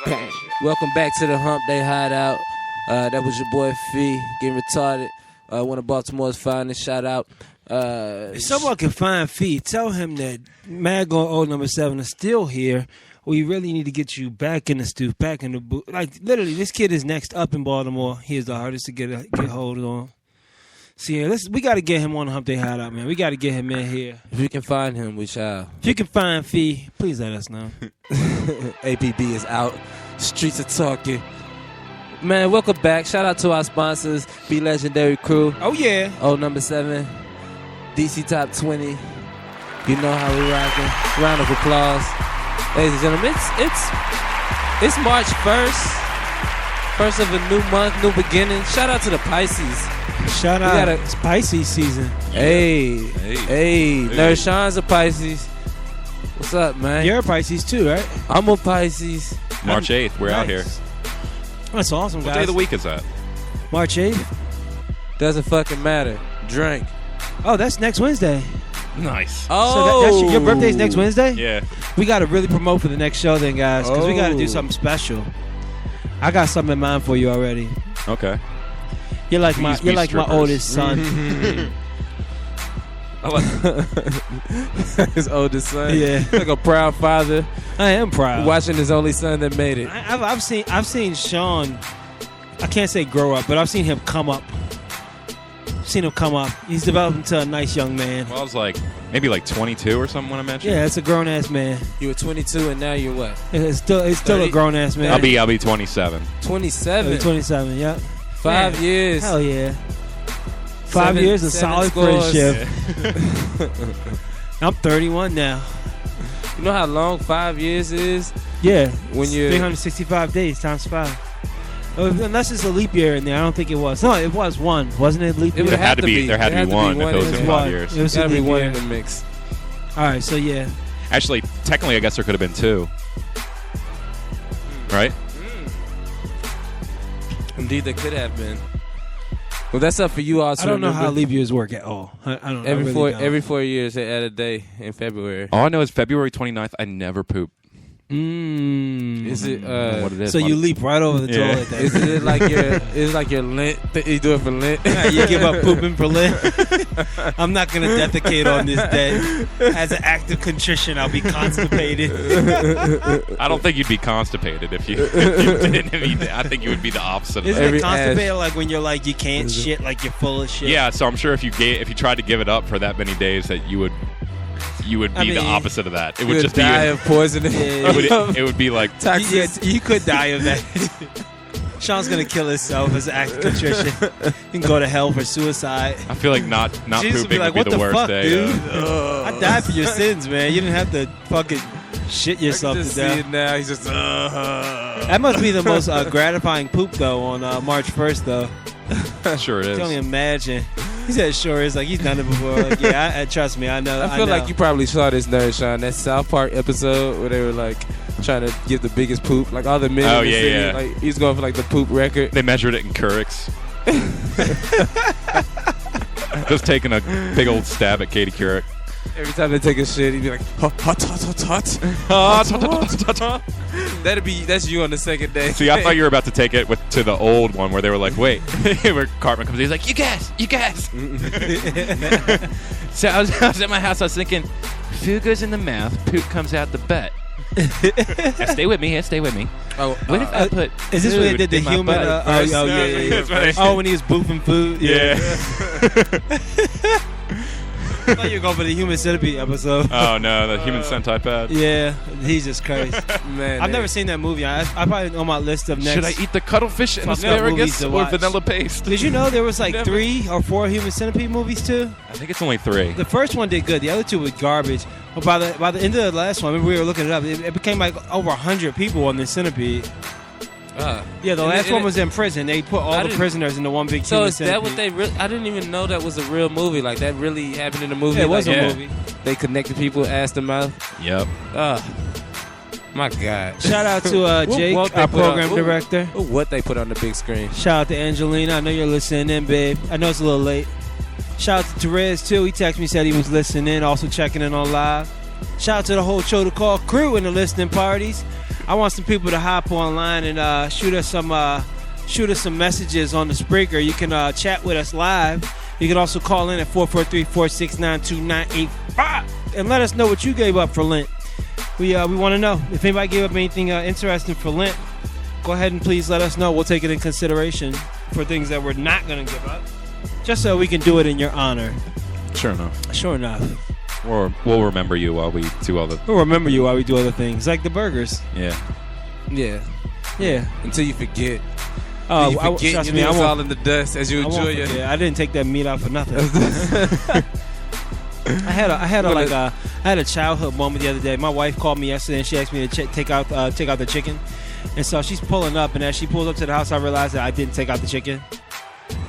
Bang. Welcome back to the Hump Day Hideout. That was your boy Fee, getting retarded. One of Baltimore's finest. Shout out. If someone can find Fee, tell him that Mad Going Old number 7 is still here. We really need to get you back in the stoop, back in the booth. Like, literally, this kid is next up in Baltimore. He is the hardest to get hold on. See, we got to get him on the Hump Day Hideout, man. We got to get him in here. If you can find him, we shall. If you can find Fee, please let us know. APB is out. Streets are talking. Man, welcome back. Shout out to our sponsors, Be Legendary Crew. Oh, yeah. Old number 7. DC Top 20. You know how we rocking. Round of applause. Ladies and gentlemen, it's March 1st. First of a new month, new beginning. Shout out to the Pisces. Shout out. It's Pisces season. Hey. Nurse Sean's a Pisces. What's up, man? You're a Pisces too, right? I'm a Pisces. March 8th, we're out here. That's awesome, guys. What day of the week is that? March 8th. Doesn't fucking matter. Drink. Oh, that's next Wednesday. Nice. Oh. So your birthday's next Wednesday? Yeah. We got to really promote for the next show then, guys, because we got to do something special. I got something in mind for you already. Okay. You're like my oldest son. His oldest son. Yeah. Like a proud father. I am proud. Watching his only son that made it. I've seen Sean I can't say grow up, but I've seen him come up. He's developed into a nice young man. Well, I was like maybe like 22 or something when I met you. Yeah, it's a grown ass man. You were 22 and now you're what? It's still a grown ass man. I'll be 27. 27. 27. Yep. 5 years. Hell yeah. 5 years of solid friendship. Yeah. I'm 31 now. You know how long 5 years is? Yeah. When you're 365 days times 5. Unless it's a leap year in there, I don't think it was. No, it was one, wasn't it? Leap year. There had to be one if it was in 5 years. It was gotta be one year. in the mix. All right, so yeah. Actually, technically, I guess there could have been 2. Right? Indeed, there could have been. Well, that's up for you all. I don't know how leap years work at all. I don't. Every 4 years, they add a day in February. All I know is February 29th, I never poop. Is it? What it is? So you leap right over the toilet. Then. Is it like your? Is like your Lent? You do it for Lent? You give up pooping for Lent. I'm not gonna defecate on this day. As an act of contrition, I'll be constipated. I don't think you'd be constipated if you didn't eat that. I think you would be the opposite. Isn't it constipated like when you're like you can't shit, like you're full of shit? Yeah, so I'm sure if you tried to give it up for that many days, that you would be the opposite of that. It would just die of poisoning. It would be like you could die of that. Sean's gonna kill himself as an act of contrition. He can go to hell for suicide. I feel like not Jesus pooping would be the the worst fuck, day. Dude? I died for your sins, man. You didn't have to fucking shit yourself I can just to death. see it now. He's just. That must be the most gratifying poop though on March 1st though. Sure it is. I can only imagine. He said, "Sure is." Like he's done it before. Like, yeah, trust me, I know. I feel like you probably saw this nerd, Sean. That South Park episode where they were like trying to give the biggest poop, like all the men. Oh in the city, yeah. Like he's going for like the poop record. They measured it in Couric's. Just taking a big old stab at Katie Couric. Every time they take a shit, he'd be like, hot. That's you on the second day. See, I thought you were about to take it to the old one where they were like, wait, where Cartman comes in, he's like, you guess. So I was at my house, I was thinking, food goes in the mouth, poop comes out the butt. Stay with me. Oh, what if I put is this when they did the human? Yeah. When he was boofing food. Yeah. I thought you were going for the human centipede episode. Oh no, the human centipede. Yeah, Jesus Christ, man. I've never seen that movie. I probably on my list of next. Should I eat the cuttlefish and asparagus or vanilla paste? Did you know there was like 3 or 4 human centipede movies too? I think it's only 3. The first one did good. The other 2 were garbage. But by the end of the last one, we were looking it up. It became like over 100 people on the centipede. Yeah, the last one was in prison. They put all the prisoners into one big So human is that centipede. what they really... I didn't even know that was a real movie. Like, that really happened in the movie? Yeah, it was like, a movie. They connected people ass to mouth? Yep. My God. Shout out to Jake, our program director. What they put on the big screen. Shout out to Angelina. I know you're listening in, babe. I know it's a little late. Shout out to Therese, too. He texted me, said he was listening in, also checking in on live. Shout out to the whole Show to Call crew and the listening parties. I want some people to hop online and shoot us some messages on the Spreaker. You can chat with us live. You can also call in at 443-469-2985 and let us know what you gave up for Lent. We want to know if anybody gave up anything interesting for Lent. Go ahead and please let us know. We'll take it in consideration for things that we're not going to give up, just so we can do it in your honor. Sure enough. Or we'll remember you while we do all the... We'll remember you while we do other things, like the burgers. Yeah. Until you forget. Oh, you forget your meal's all in the dust as you enjoy it. Yeah, I didn't take that meat out for nothing. I had a childhood moment the other day. My wife called me yesterday and she asked me to take out the chicken, and so she's pulling up, and as she pulls up to the house, I realized that I didn't take out the chicken.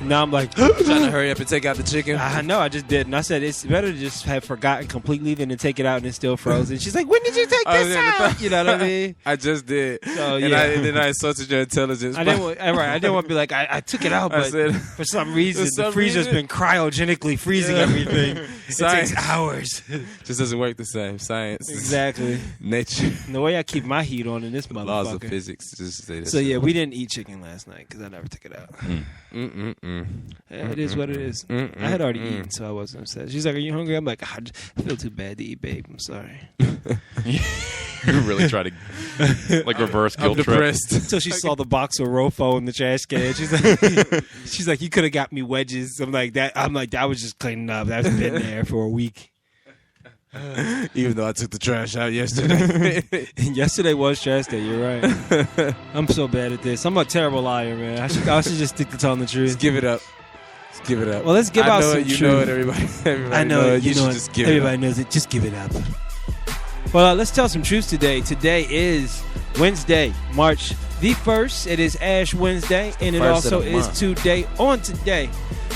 Now I'm like trying to hurry up and take out the chicken. I know, I just didn't. I said it's better to just have forgotten completely than to take it out and it's still frozen. She's like, when did you take this out? You know what I mean? I just did. So, and then I insulted your intelligence. I didn't want to be like, I took it out, but for some reason the freezer's been cryogenically freezing everything. It takes hours. Just doesn't work the same. Science. Exactly. Nature. And the way I keep my heat on in this motherfucker. Laws of physics. Just say that. So yeah, we didn't eat chicken last night because I never took it out. It is what it is. I had already eaten, so I wasn't upset. She's like, "Are you hungry?" I'm like, "I feel too bad to eat, babe. I'm sorry." You really try to like reverse guilt trip. Until she saw the box of Rofo in the trash can. She's like, "You could have got me wedges." I'm like, "That was just cleaning up. That's been there for a week." Even though I took the trash out yesterday. Yesterday was trash day. You're right. I'm so bad at this. I'm a terrible liar, man. I should just stick to telling the truth. Just give it up. Well, let's give out some truth. You know it, everybody I know it. You should just give it up. Everybody knows it. Just give it up. Well, let's tell some truths today. Today is Wednesday, March the 1st. It is Ash Wednesday, and it also is Today on Today.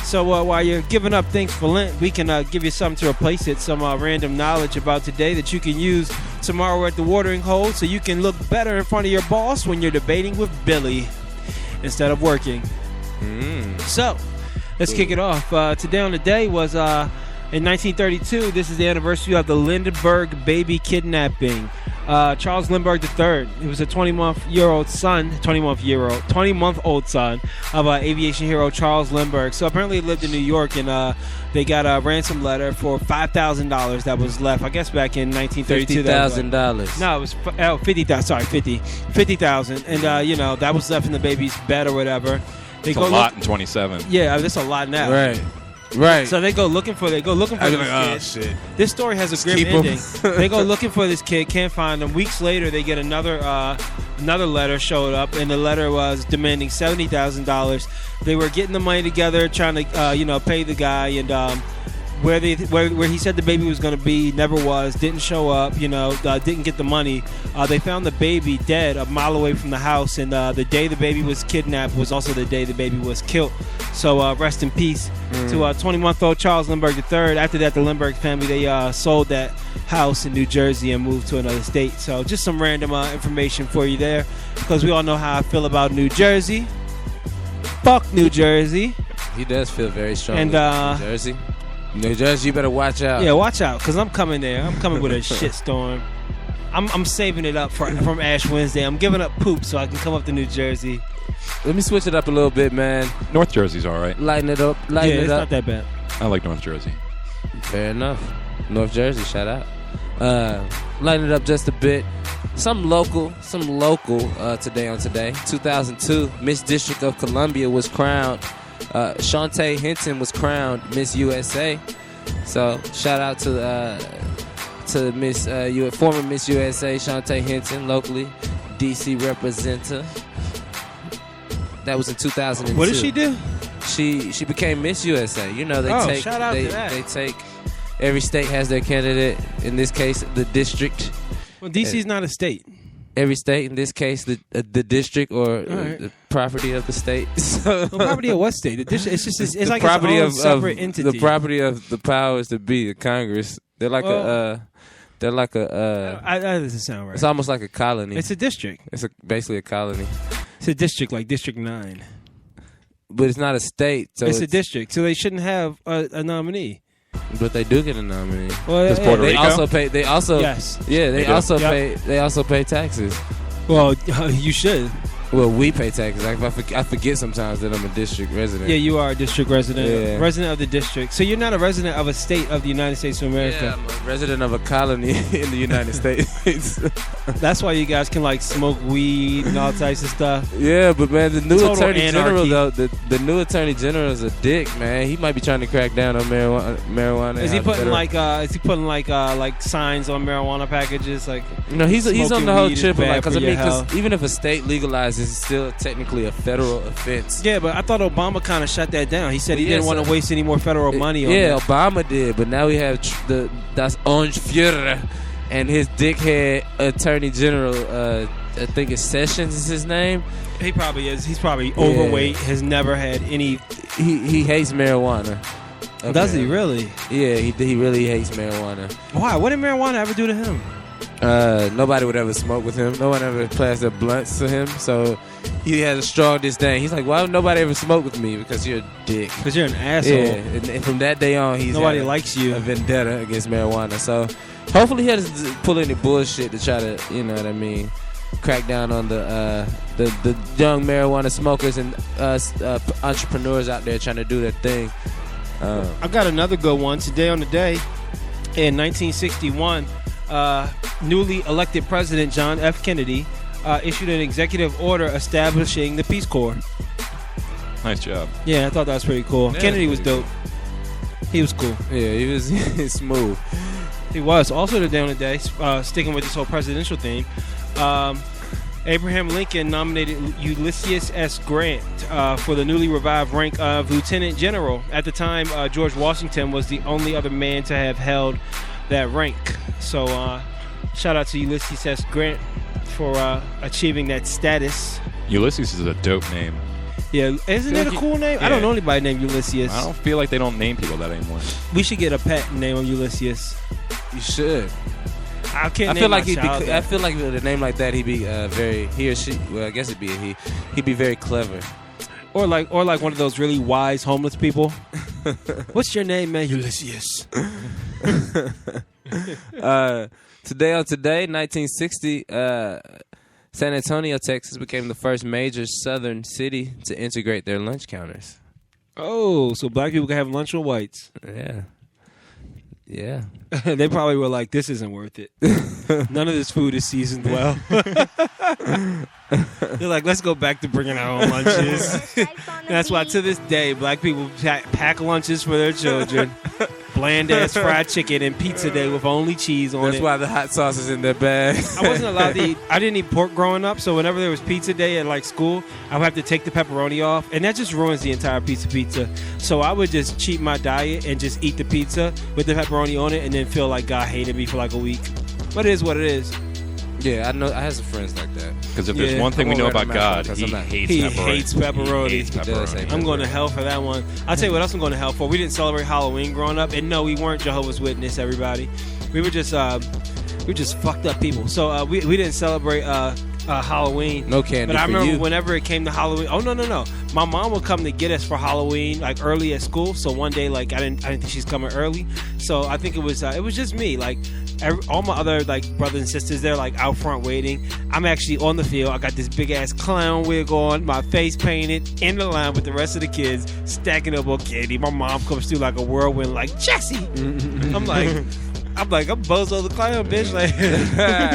So while you're giving up things for Lent, we can give you something to replace it, some random knowledge about today that you can use tomorrow at the watering hole so you can look better in front of your boss when you're debating with Billy instead of working. So let's kick it off. Today on the day was in 1932. This is the anniversary of the Lindbergh baby kidnapping. Charles Lindbergh III. He was a 20-month-old son of aviation hero Charles Lindbergh. So apparently he lived in New York, and they got a ransom letter for $5,000 that was left, I guess, back in 1932. $50,000. No, it was $50,000. Sorry, $50,000, and that was left in the baby's bed or whatever. It's a lot in 27. Yeah, that's a lot now. Right. So they go looking for this kid. Shit. This story has a grim ending. They go looking for this kid, can't find him. Weeks later, they get another letter showed up, and the letter was demanding $70,000. They were getting the money together, trying to pay the guy, and where he said the baby was going to be, never was, didn't show up, didn't get the money. They found the baby dead a mile away from the house, and the day the baby was kidnapped was also the day the baby was killed. So rest in peace to 20-month-old Charles Lindbergh III. After that, the Lindbergh family, they sold that house in New Jersey and moved to another state. So just some random information for you there, because we all know how I feel about New Jersey. Fuck New Jersey. He does feel very strongly about New Jersey. New Jersey, you better watch out. Yeah, watch out, because I'm coming there. I'm coming with a shitstorm. I'm saving it up from Ash Wednesday. I'm giving up poop so I can come up to New Jersey. Let me switch it up a little bit, man. North Jersey's all right. Lighten it up. It's not that bad. I like North Jersey. Fair enough. North Jersey, shout out. Lighten it up just a bit. Some local today on Today. 2002, Miss District of Columbia was crowned. Shantae Hinton was crowned Miss USA. So shout out to former Miss USA Shantae Hinton, locally DC representative. That was in 2002. What did she do? She became Miss USA. Shout out to that. They take every state has their candidate. In this case, the district. Well, DC's not a state. Every state, in this case, the district or the property of the state. So, property of what state? The district. It's like property its own separate entity. The property of the powers that be, the Congress. They're like that doesn't sound right. It's almost like a colony. It's a district. It's basically a colony. It's a district, like District 9. But it's not a state. So it's a district, so they shouldn't have a nominee. But they do get a nominee. Well, Puerto Rico? They also pay taxes. Well, you should. Well, we pay taxes. I forget sometimes that I'm a district resident. Yeah, you are a district resident. Yeah. Resident of the district. So you're not a resident of a state of the United States of America. Yeah, I'm a resident of a colony in the United States. That's why you guys can smoke weed and all types of stuff. Yeah, but man, the new Total attorney anarchy. general though, the new attorney general is a dick, man. He might be trying to crack down on marijuana. Is he putting like signs on marijuana packages No, he's on the whole trip because even if a state legalizes, it's still technically a federal offense. Yeah, but I thought Obama kind of shut that down. He said he didn't want to waste any more federal money on it. Yeah, Obama did, but now we have that's Orange Führer and his dickhead attorney general. I think it's Sessions is his name. He probably is. He's probably overweight. Has never had any. He hates marijuana. Okay. Does he really? Yeah, he really hates marijuana. Why? What did marijuana ever do to him? Nobody would ever smoke with him. No one ever passed their blunts to him. So he has a strong disdain. He's like, why would nobody ever smoke with me? Because you're a dick. Because you're an asshole. Yeah, and from that day on, nobody likes you. A vendetta against marijuana. So hopefully he doesn't pull any bullshit to try to, you know what I mean, crack down on the young marijuana smokers and entrepreneurs out there trying to do their thing. I got another good one. Today on the day, in 1961, newly elected President John F. Kennedy issued an executive order establishing the Peace Corps. Nice job. Yeah, I thought that was pretty cool. Yeah, Kennedy was dope. He was cool. Yeah, he was smooth. He was. Also today on the day, sticking with this whole presidential theme, Abraham Lincoln nominated Ulysses S. Grant for the newly revived rank of Lieutenant General. At the time, George Washington was the only other man to have held that rank. So shout out to Ulysses S. Grant for achieving that status. Ulysses is a dope name. Yeah, isn't it a cool name? Yeah. I don't know anybody named Ulysses. I don't feel like they don't name people that anymore. We should get a pet name on Ulysses. You should. I can't. I name feel like my he'd be. child that. I feel like with a name like that, he'd be very. He or she. Well, I guess it'd be a he. He'd be very clever. Or like one of those really wise homeless people. What's your name, man? Ulysses. Today, 1960, San Antonio, Texas became the first major southern city to integrate their lunch counters. Oh, so black people can have lunch with whites. Yeah. Yeah. They probably were like, this isn't worth it. None of this food is seasoned well. They're like, let's go back to bringing our own lunches. That's why to this day, black people pack lunches for their children. Bland-ass fried chicken and pizza day with only cheese on it. That's why the hot sauce is in their bag. I wasn't allowed to eat. I didn't eat pork growing up, so whenever there was pizza day at like school, I would have to take the pepperoni off, and that just ruins the entire piece of pizza. So I would just cheat my diet and just eat the pizza with the pepperoni on it, and then feel like God hated me for like a week. But it is what it is. Yeah, I know. I have some friends like that. Because if there's one thing we know about God, he hates pepperoni. He hates pepperoni. I'm going to hell for that one. I'll tell you what else I'm going to hell for. We didn't celebrate Halloween growing up, and no, we weren't Jehovah's Witness. Everybody, we were just fucked up people. So we didn't celebrate Halloween. No candy. But I for remember you. whenever it came to Halloween. Oh no. My mom would come to get us for Halloween like early at school. So one day like I didn't think she's coming early. So I think it was just me. Like all my other like brothers and sisters, they're like out front waiting. I'm actually on the field. I got this big ass clown wig on, my face painted, in the line with the rest of the kids, stacking up on candy. My mom comes through like a whirlwind, like Jesse. I'm I'm Bozo the Clown, bitch. Like,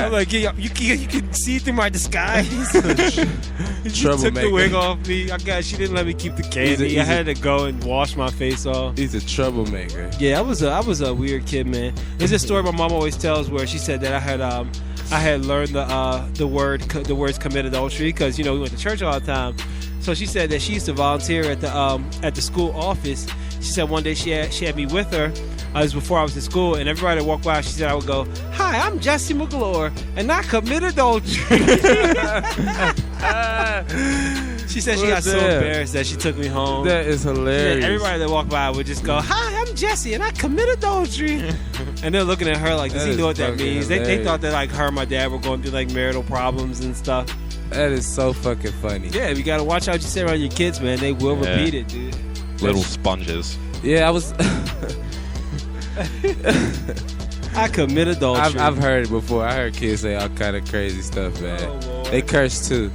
I'm like, you can see through my disguise. She took the wig off me. She didn't let me keep the candy. I had to go and wash my face off. He's a troublemaker. Yeah, I was a weird kid, man. There's a story my mom always tells where she said that I had learned the words commit adultery because we went to church all the time. So she said that she used to volunteer at the school office. She said one day she had me with her. It was before I was in school, and everybody that walked by, she said I would go, "Hi, I'm Jesse McGlure, and I commit adultery." She said she got so embarrassed that she took me home. That is hilarious. Everybody that walked by would just go, "Hi, I'm Jesse, and I commit adultery." And they're looking at her like, "Does he know what that means?" They thought that like her and my dad were going through like marital problems and stuff. That is so fucking funny. Yeah, you gotta watch out what you say around your kids, man. They will repeat it, dude. Little sponges. Yeah, I was. I commit adultery. I've heard it before. I heard kids say all kind of crazy stuff, man. Oh, they curse too.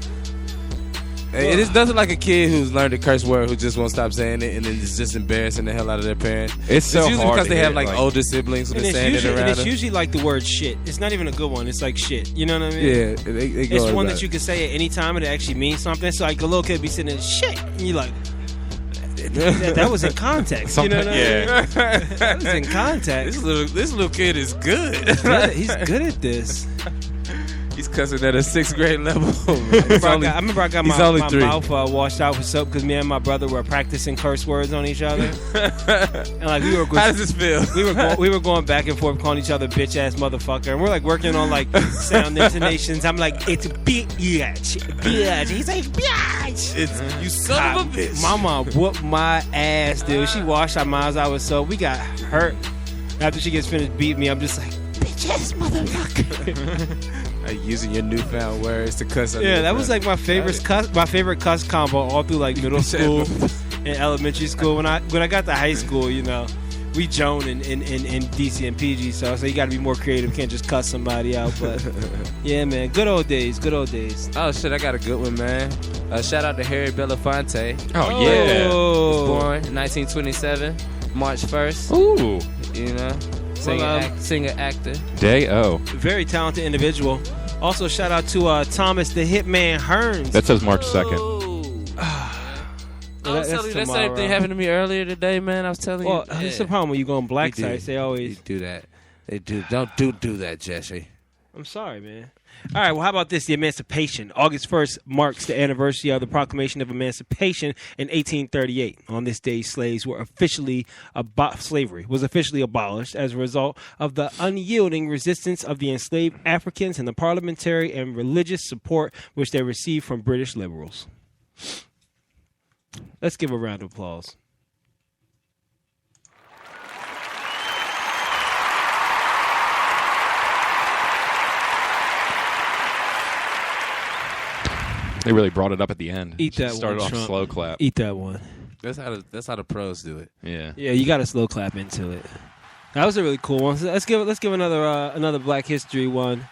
It is doesn't like a kid who's learned a curse word who just won't stop saying it and then it's just embarrassing the hell out of their parents. It's so usually hard because to they have hear, like older siblings who they're saying it around. And it's usually like the word shit. It's not even a good one. It's like shit. You know what I mean? Yeah, they go it's one that you can say at any time and it actually means something. So like a little kid be sitting there, shit, and you're like, that was in context. You know what I mean? That was in context. This little kid is good. He's good at this. He's cussing at a 6th grade level. I remember I got my mouth washed out with soap because me and my brother were practicing curse words on each other. And like we were. How does this feel? We were going back and forth calling each other bitch ass motherfucker, and we're like working on like sound intonations. I'm like, it's bitch. He's like, bitch. It's you son of a bitch. My mom whooped my ass, dude. She washed our mouths out with soap. We got hurt. After she gets finished beating me, I'm just like, bitch ass motherfucker. Using your newfound words to cuss. Yeah, that was like my favorite cuss combo all through like middle school and elementary school. When I got to high school, we Joan in DC and PG, so you got to be more creative. Can't just cuss somebody out. But yeah, man, good old days. Oh shit, I got a good one, man. Shout out to Harry Belafonte. Oh yeah, was born in 1927, March 1st. Ooh, you know, singer, actor. Day-O. Very talented individual. Also, shout out to Thomas the Hitman Hearns. That says March 2nd. I was telling you, that same thing happened to me earlier today, man. I was telling you. It's the problem when you go on black sites. They always do that. They do. Don't do that, Jesse. I'm sorry, man. All right, well, how about this? The Emancipation. August 1st marks the anniversary of the Proclamation of Emancipation in 1838. On this day, slaves were slavery was officially abolished as a result of the unyielding resistance of the enslaved Africans and the parliamentary and religious support which they received from British liberals. Let's give a round of applause. They really brought it up at the end. Eat that Started one, off Trump. slow clap. Eat that one. That's how the pros do it. Yeah. Yeah, you got to slow clap into it. That was a really cool one. So let's give another Black History one,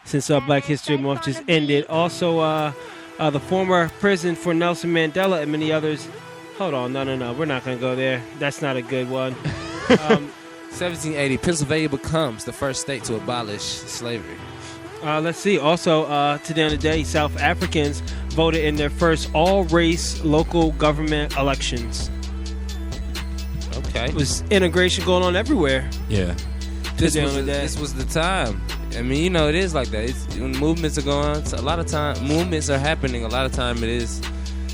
since Black History Month just ended. Also, the former prison for Nelson Mandela and many others. Hold on, no, we're not gonna go there. That's not a good one. 1780, Pennsylvania becomes the first state to abolish slavery. Let's see. Also, today on the day, South Africans voted in their first all-race local government elections. Okay. It was integration going on everywhere. Yeah. This was the time. I mean, you know, it is like that. When movements are going on, a lot of time, movements are happening. A lot of time it is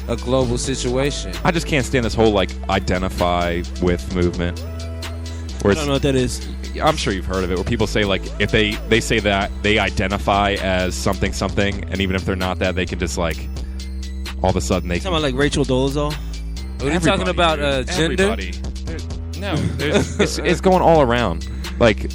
a global situation. I just can't stand this whole, identify with movement. I don't know what that is. I'm sure you've heard of it, where people say, if they say that they identify as something, and even if they're not that, they can just, all of a sudden they can... Talking about, Rachel Dolezal? Are you talking about gender? Everybody. No, it's going all around.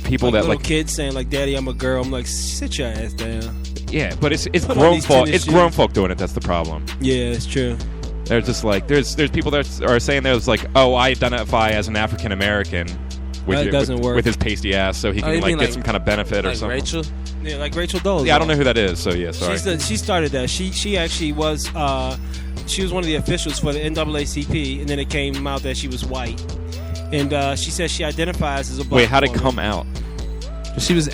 People that, little kids saying, Daddy, I'm a girl. I'm like, sit your ass down. Yeah, but it's grown folk. It's grown folk doing it. That's the problem. Yeah, it's true. They're just there's people that are saying there's I identify as an African American. That doesn't work with his pasty ass, so he can get some kind of benefit or something. Rachel? Yeah, like Rachel Dolezal. Yeah, I don't know who that is. So yeah, sorry. She started that. She actually was she was one of the officials for the NAACP, and then it came out that she was white, and she says she identifies as a black. Wait, how'd it woman. come out? She was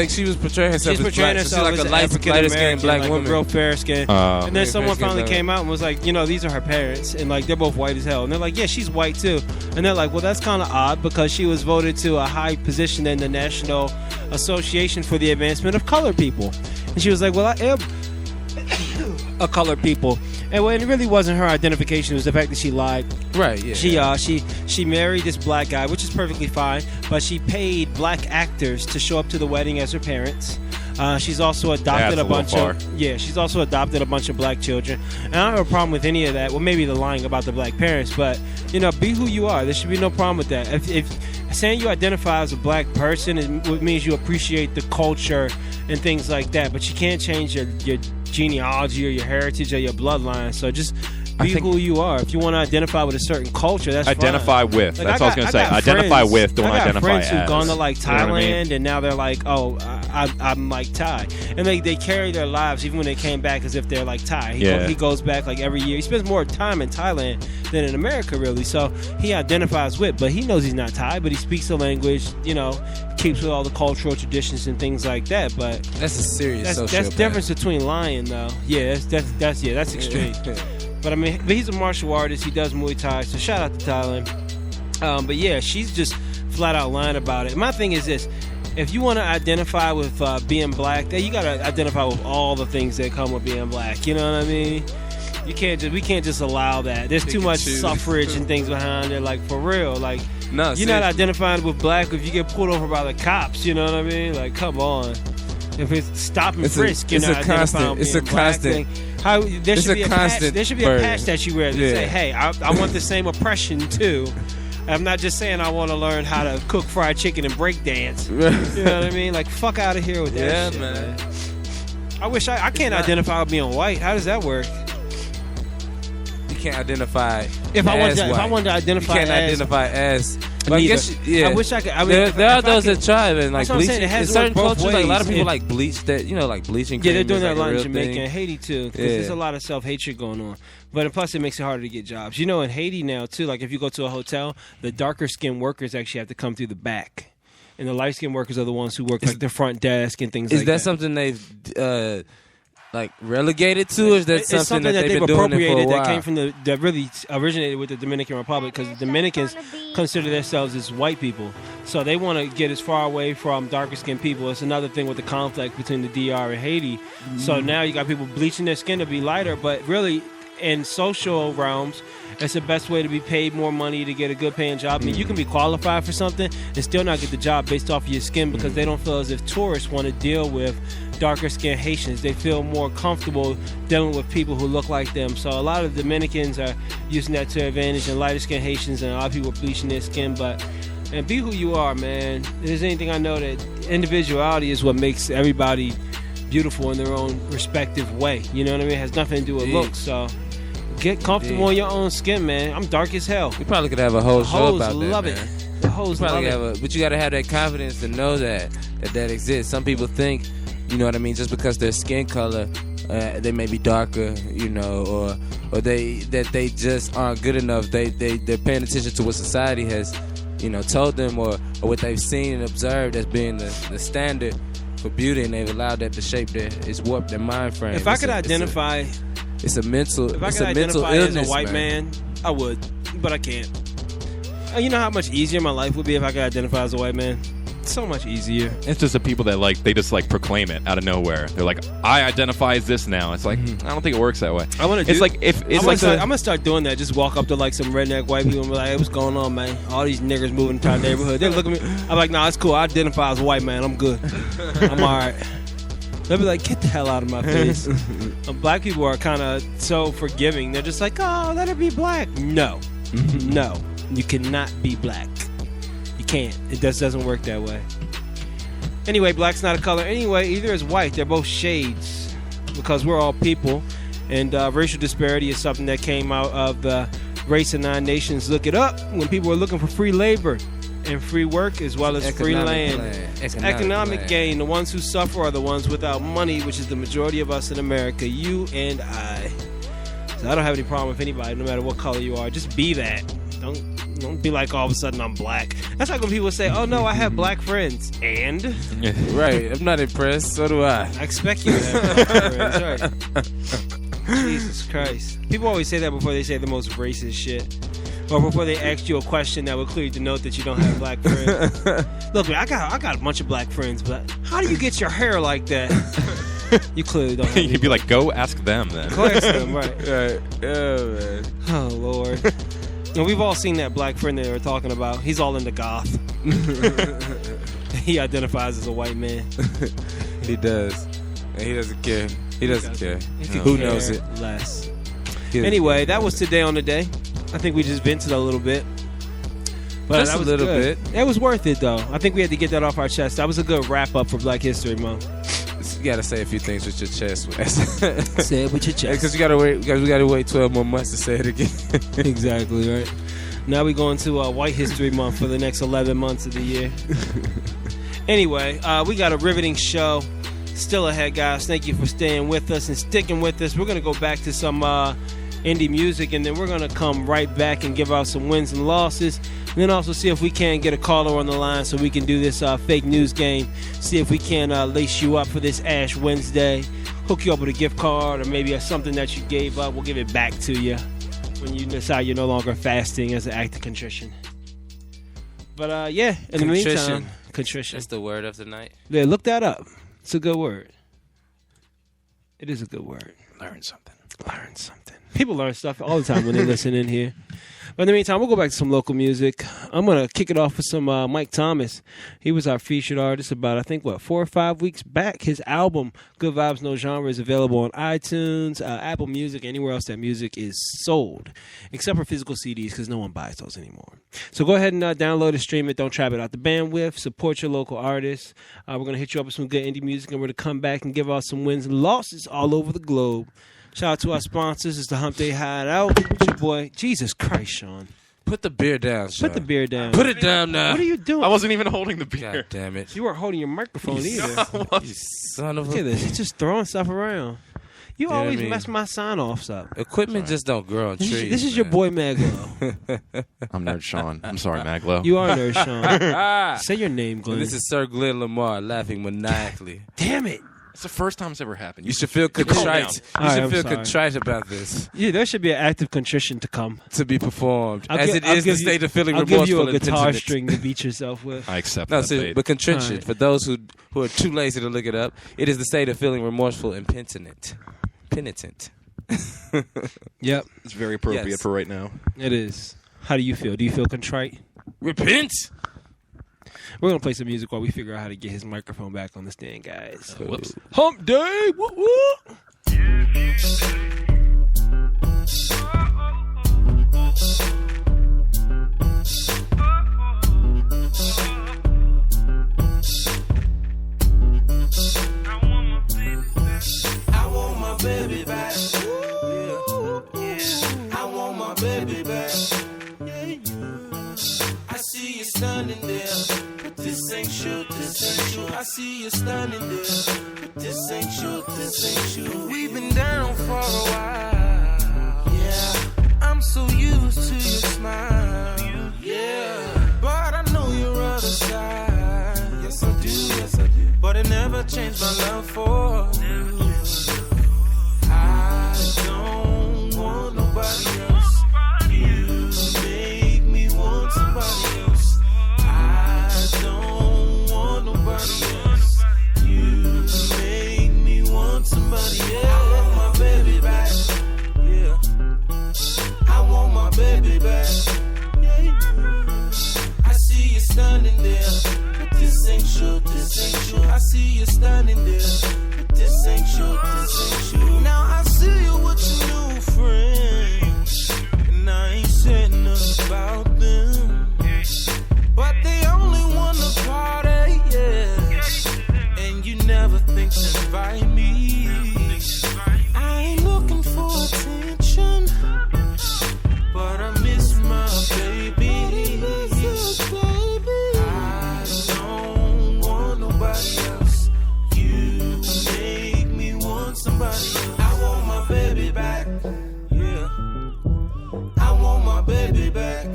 she was portraying herself as black. She's like a lighter skinned black woman, real fair skin. And then someone finally came out and was like, these are her parents, and they're both white as hell. And they're like, yeah, she's white too. And they're like, well, that's kind of odd because she was voted to a high position in the National Association for the Advancement of Colored People. And she was like, well, I am a colored people. And when it really wasn't her identification, it was the fact that she lied. Right, yeah. She married this black guy, which is perfectly fine, but she paid black actors to show up to the wedding as her parents. She's also adopted she's also adopted a bunch of black children. And I don't have a problem with any of that. Well, maybe the lying about the black parents, but be who you are. There should be no problem with that. If saying you identify as a black person, it means you appreciate the culture and things like that, but you can't change your genealogy or your heritage or your bloodline. So just be who you are. If you want to identify with a certain culture, that's identify fine. with. That's all I was going to say. Identify with, don't identify as. I got friends who've gone to Thailand, and now they're like, oh, I'm like Thai. And they carry their lives even when they came back as if they're like Thai. He goes back every year. He spends more time in Thailand than in America, really. So he identifies with, but he knows he's not Thai, but he speaks the language, keeps with all the cultural traditions and things like that. But that's a serious that's difference between lying, though. Yeah, that's extreme. But he's a martial artist. He does Muay Thai, so shout out to Thailand. But yeah, she's just flat out lying about it. My thing is this: if you want to identify with being black, then you gotta identify with all the things that come with being black. You know what I mean? We can't just allow that. There's too much suffrage and things behind it. For real, no, you're not identifying with black if you get pulled over by the cops. You know what I mean? Come on. If it's stop and frisk, you're not identifying with being black. There should be a patch that you wear that say, hey, I want the same oppression too. I'm not just saying I want to learn how to cook fried chicken and break dance. You know what I mean? Fuck out of here with that shit, man. I wish I can't identify with being white. How does that work? You can't identify if I wanted to identify you can't identify as But I guess, yeah. I wish I could. I mean, there are those that try it, and like that's what I'm saying, bleaching. it has In certain worked both cultures, like a lot of ways. people like bleach that, like bleaching. Yeah, they're cream doing is, that like, a lot a in real Jamaica thing. and Haiti too. Because Yeah. there's a lot of self-hatred going on. But plus, it makes it harder to get jobs. You know, in Haiti now too. Like if you go to a hotel, the darker skinned workers actually have to come through the back, and the light skinned workers are the ones who work like the front desk and things. Is like that that. something they've like relegated to, or is that It's something that they've been doing it for a appropriated while? that came from that really originated with the Dominican Republic, because the Dominicans consider themselves as white people, so they want to get as far away from darker skinned people. It's another thing with the conflict between the DR and Haiti. So now you got people bleaching their skin to be lighter, but really in social realms, it's the best way to be paid more money to get a good paying job. I mean, you can be qualified for something and still not get the job based off of your skin, because they don't feel as if tourists want to deal with darker skinned Haitians. They feel more comfortable dealing with people who look like them. So a lot of Dominicans are using that to their advantage, and lighter skinned Haitians, and a lot of people are bleaching their skin. And be who you are, man. If there's anything I know, that individuality is what makes everybody beautiful in their own respective way. You know what I mean? It has nothing to do with looks. So get comfortable in your own skin, man. I'm dark as hell. We probably could have a whole show about that, love man. it. The hoes love it. But you got to have that confidence to know that exists. Some people think, you know what I mean, just because their skin color, they may be darker, or they just aren't good enough. They're paying attention to what society has, told them, or what they've seen and observed as being the standard for beauty, and they've allowed that to shape it's warped their mind frame. If I could identify it's a mental identify illness, as a white man, I would, but I can't. You know how much easier my life would be if I could identify as a white man? So much easier. It's just the people that they just proclaim it out of nowhere. They're like, I identify as this now. It's like, I don't think it works that way. I want to. It's like if it's I'm gonna start doing that. Just walk up to some redneck white people and be like, "Hey, what's going on, man? All these niggers moving to our neighborhood." They look at me. I'm like, "Nah, it's cool. I identify as a white man. I'm good. I'm all right." They'll be like, "Get the hell out of my face." Black people are kind of so forgiving. They're just like, "Oh, let her be black." No, no, you cannot be black. You can't. It doesn't work that way. Anyway, black's not a color. Anyway, either is white. They're both shades, because we're all people. And racial disparity is something that came out of the Race of 9 Nations. Look it up. When people were looking for free labor and free work, as well as free land. Economic gain. The ones who suffer are the ones without money, which is the majority of us in America. You and I. So I don't have any problem with anybody, no matter what color you are. Just be that. Don't be like, all of a sudden I'm black. That's like when people say, "Oh no, I have black friends." And right, I'm not impressed. So do I. I expect you to have black friends, right? Jesus Christ. People always say that before they say the most racist shit, or before they ask you a question that would clearly denote that you don't have black friends. Look, man, I got a bunch of black friends, but how do you get your hair like that? You clearly don't have You'd be like, go ask them then. Go ask them, right? Right. Oh, man. Oh, Lord. And we've all seen that black friend that they were talking about. He's all into goth. He identifies as a white man. He does. And he doesn't care. He doesn't care. Who knows it? Less. Anyway, that was Today on the Day. I think we just vented a little bit. But just that was a little good. bit. It was worth it, though. I think we had to get that off our chest. That was a good wrap-up for Black History Month. You gotta say a few things with your chest. Say it with your chest. Because we gotta wait 12 more months to say it again. Exactly, right. Now we go into White History Month for the next 11 months of the year. Anyway, we got a riveting show still ahead, guys. Thank you for staying with us and sticking with us. We're going to go back to some indie music, and then we're going to come right back and give out some wins and losses, and then also see if we can get a caller on the line so we can do this fake news game, see if we can lace you up for this Ash Wednesday, hook you up with a gift card, or maybe something that you gave up. We'll give it back to you when you decide you're no longer fasting as an act of contrition. But yeah, in the meantime, contrition. That's the word of the night. Yeah, look that up. It's a good word. It is a good word. Learn something. Learn something. People learn stuff all the time when they listen in here. But in the meantime, we'll go back to some local music. I'm going to kick it off with some Mike Thomas. He was our featured artist about, I think, 4 or 5 weeks back. His album, Good Vibes, No Genre, is available on iTunes, Apple Music, anywhere else that music is sold, except for physical CDs, because no one buys those anymore. So go ahead and download it, stream it. Don't trap it out the bandwidth. Support your local artists. We're going to hit you up with some good indie music, and we're going to come back and give out some wins and losses all over the globe. Shout out to our sponsors. It's the Hump Day Hideout. It's your boy, Jesus Christ, Sean. Put the beer down, Sean. Put the beer down. Put it down now. What are you doing? I wasn't even holding the beer. God damn it. You weren't holding your microphone either. You son of a... Look at this. He's just throwing stuff around. You know always what I mean? mess my sign-offs up. Equipment just don't grow on trees. This is your boy, Maglo. I'm Nerd Sean. I'm sorry, Maglo. You are Nerd Sean. Say your name, Glenn. And this is Sir Glenn Lamar laughing maniacally. Damn it. It's the first time it's ever happened. You should feel calm contrite. down. You should I'm feel sorry. contrite about this. Yeah, there should be an active contrition to come. To be performed. I'll As gi- it I'll is the give you- state of feeling I'll remorseful give you a and guitar penitent. string to beat yourself with. I accept No, that see, fate. but contrition, Alright. for those who are too lazy to look it up, it is the state of feeling remorseful and penitent. Penitent. Yep, It's very appropriate Yes. for right now. it is. How do you feel? Do you feel contrite? Repent! We're going to play some music while we figure out how to get his microphone back on the stand, guys. Whoops. Hump Day! Woo woo! I want my baby back. I want my baby back. I see you standing there, but this ain't you, this ain't you. I see you standing there, but this ain't you, this ain't you. We've been down for a while. Yeah, I'm so used to your smile. Yeah, but I know your other side. Yes I do, yes I do. But it never changed my love for you. I don't want nobody else. You make me want somebody else. I don't want nobody else. You make me want somebody else. I want my baby back. Yeah. I want my baby back. I see you standing there, but this ain't you, this ain't you. I see you standing there, but this ain't you, this ain't you. Now I see you with your new friends, and I ain't said nothing about them, but they only wanna party, yeah. And you never think to invite me. I ain't looking for attention, but I miss my baby. I don't want nobody else. You make me want somebody else. I want my baby back. Yeah. I want my baby back.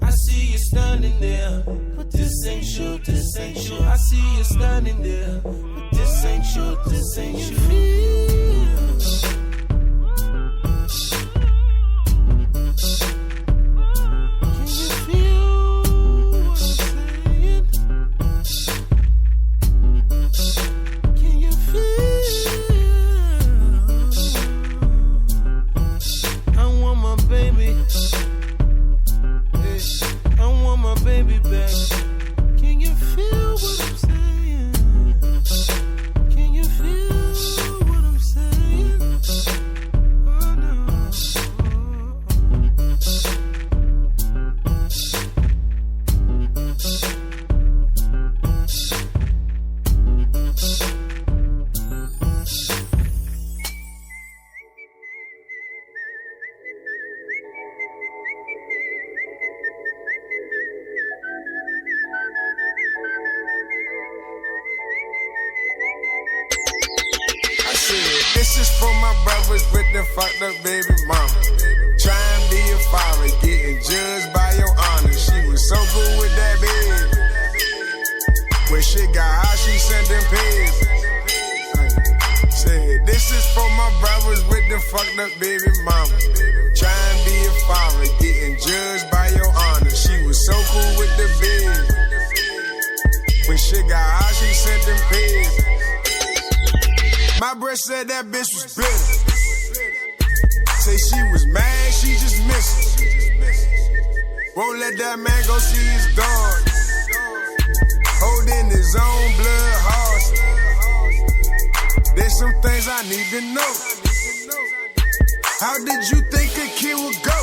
I see you standing there, but this ain't you, this ain't you. I see you standing there, but this ain't you, this ain't you. Can you feel what I'm saying? Can you feel? I want my baby. I want my baby back. Can you feel what I'm saying? Can you feel what I'm saying? Oh no. I said, this is for my brothers with the fucked up baby mama. Trying to be a father, getting judged by your honor. She was so cool with that baby. When shit got hot, she sent them pigs. Said, this is for my brothers with the fucked up baby mama. Trying to be a father, getting judged by your honor. She was so cool with the baby. When shit got hot, she sent them pigs. My breast said that bitch was bitter. Say she was mad, she just missed it. Won't let that man go see his dog. Holding his own blood horse. There's some things I need to know. How did you think a kid would go?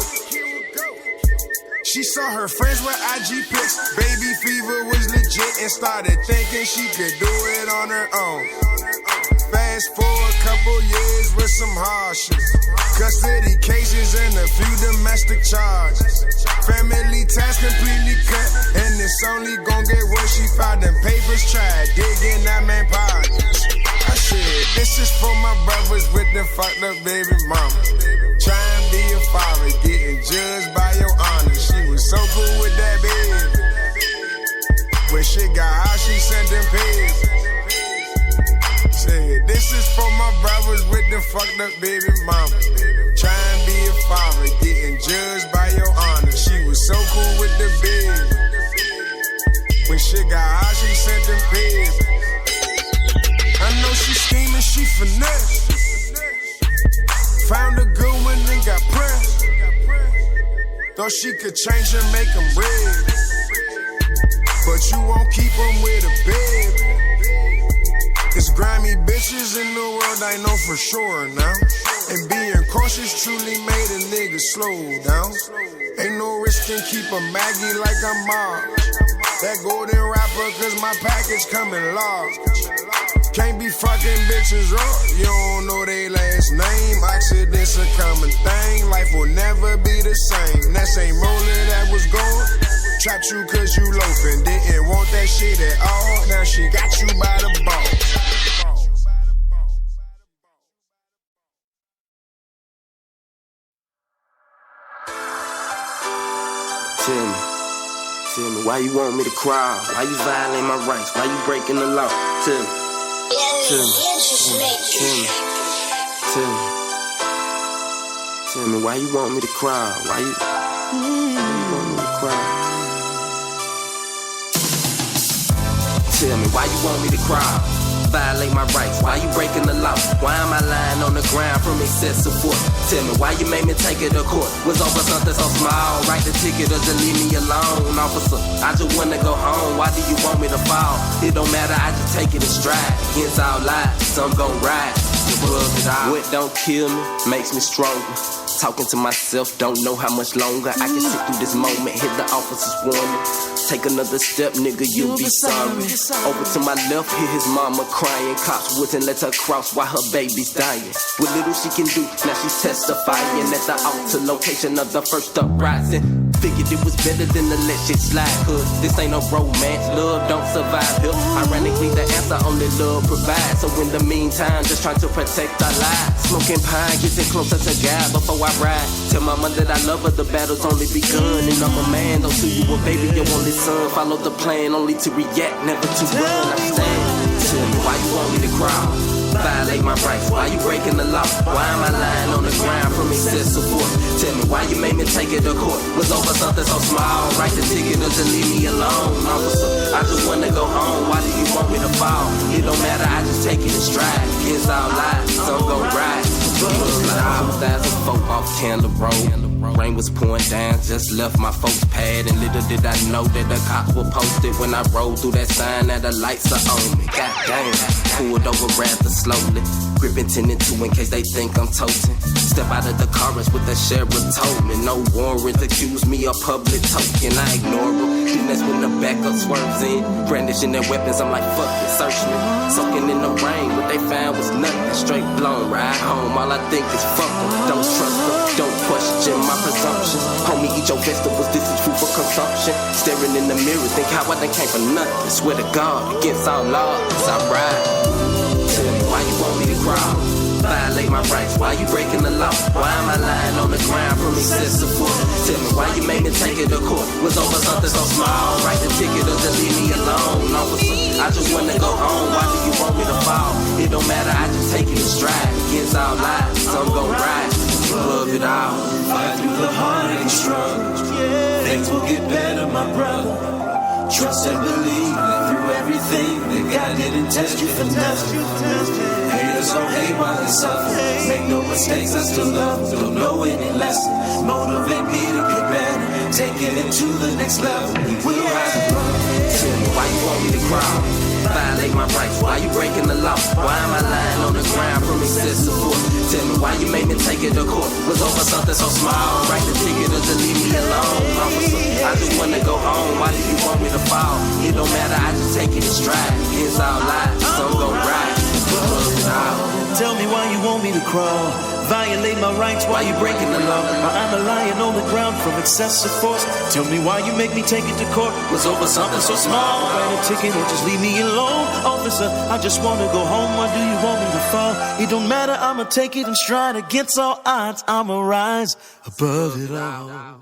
She saw her friends with IG pics. Baby fever was legit and started thinking she could do it on her own. Fast last for a couple years with some hardships. Custody cases and a few domestic charges. Family ties completely cut, and it's only gon' get worse. She filed them papers, tried digging that man pockets. I said, this is for my brothers with the fucked up baby mama. Trying to be a father, getting judged by your honor. She was so cool with that baby. When shit got hot, she sent them pigs. Said, this is for my brothers with the fucked up baby mama. Trying to be a father, getting judged by your honor. She was so cool with the baby. When shit got hot, she sent them pigs. I know she scheming, she finesse. Found a good one and got pressed. Thought she could change and make them red. But you won't keep them with a bed. It's grimy bitches in the world, I know for sure now. And being cautious truly made a nigga slow down. Ain't no risk in keep a Maggie like I'm mob. That golden rapper cause my package coming large. Can't be fucking bitches up, you don't know they last name. Accidents a common thing, life will never be the same. That same roller that was going, trapped you cause you loafing. Didn't want that shit at all, now she got you by the balls. Tell me, why you want me to cry? Why you violate my rights? Why you breaking the law? Tell me. Tell me, why you want me to cry? Why you want me to cry? Tell me, why you want me to cry? Violate my rights, why you breaking the law? Why am I lying on the ground from excessive force? Tell me, why you made me take it to court? Was over something so small, write the ticket or just leave me alone, officer. I just wanna go home, why do you want me to fall? It don't matter, I just take it in stride. Against all lies, some gon' ride. What don't kill me, makes me stronger. Talking to myself, don't know how much longer I can sit through this moment, hit the officer's warning. Take another step, nigga, you'll be sorry. Over to my left, hear his mama crying. Cops wouldn't let her cross while her baby's dying. What little she can do, now she's testifying at the altar location of the first uprising. Figured it was better than to let shit slide, cause this ain't no romance, love don't survive here. Ironically, the answer only love provides. So in the meantime, just trying to protect our lives. Smoking pine, getting closer to God before I ride. Tell mama that I love her, the battle's only begun. And I'm a man, don't see you a baby, your only son. Follow the plan, only to react, never to run. I'm saying, tell me why you want me to cry? Violate my rights, why you breaking the law? Why am I lying on the ground from excessive force? Tell me why you made me take it to court? Was over something so small, write the ticket or just leave me alone, officer. I just wanna go home, why do you want me to fall? It don't matter, I just take it in stride. Against all lies, some gon' ride. I was as a folk off Candler Road. Rain was pouring down, just left my folks' pad. And little did I know that the cops were posted when I rolled through that sign that the lights are on me. God damn, pulled over rather slowly, gripping 10 and 2 in case they think I'm toting. Step out of the chorus with the sheriff told me no warrant, accuse me of public token. I ignore them, then that's when the backup swerves in, brandishing their weapons. I'm like, fuck it, search me. Soaking in the rain, what they found was nothing. Straight blown, ride home, all I think is fuck them. Don't trust them, don't question my presumptions. Homie, eat your vegetables, this is food for consumption. Staring in the mirror, think how I done came for nothing. Swear to God, against all laws, I ride. Tell me why you want me to cry? Violate my rights, why you breaking the law? Why am I lying on the ground from excessive force? Tell me why you made me take it to court? Was over something so small, write the ticket or just leave me alone, officer. I just wanna go home, why do you want me to fall? It don't matter, I just take it in stride. Against all lies, some gon' ride. Love it all. Fight through the heartache struggles. Things will get better, my brother. Trust and believe that through everything that God didn't test you for nothing. Haters gon' hate while they suffer. Make no mistakes, I still love them. Don't know any lessons. Motivate me to get better. Take it into the next level. We will rise above. Tell me why you want me to cry? Violate my rights, why you breaking the law? Why am I lying on the ground from excessive force? Tell me why you made me take it to court? Was over something so small, write the ticket or just leave me alone, officer. I just wanna go home, why do you want me to fall? It don't matter, I just take it in stride. Against all lies, some gon' ride. Love it all. Tell me why you want me to crawl. Violate my rights while you breaking the law. I'm a lion on the ground from excessive force. Tell me why you make me take it to court. Was over something so small. Write a ticket or just leave me alone. Officer, I just want to go home. Why do you want me to fall? It don't matter, I'ma take it in stride. Against all odds, I'ma rise above it all.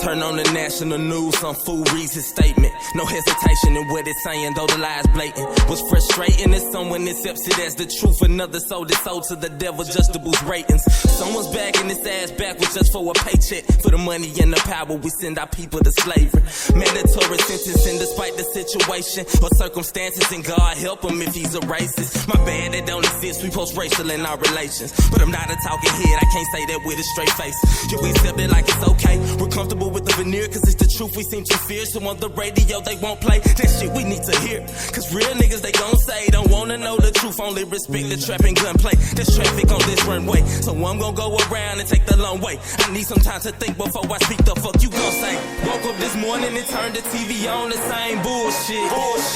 Turn on the national news, some fool reads his statement. No hesitation in what it's saying, though the lie's blatant. What's frustrating is someone accepts it as the truth. Another sold his soul to the devil just to boost ratings. Someone's bagging his ass backwards just for a paycheck. For the money and the power, we send our people to slavery. Mandatory sentencing despite the situation or circumstances, and God help him if he's a racist. My bad, it don't exist, we post-racial in our relations. But I'm not a talking head, I can't say that with a straight face. Yeah, we accept it like it's okay. We're comfortable with the veneer, cause it's the truth we seem to fear. So on the radio they won't play that shit we need to hear. Cause real niggas they gon' say don't wanna know the truth, only respect the trap and gunplay. There's traffic on this runway, so I'm gon' go around and take the long way. I need some time to think before I speak. The fuck you gon' say? Woke up this morning and turned the TV on, the same bullshit.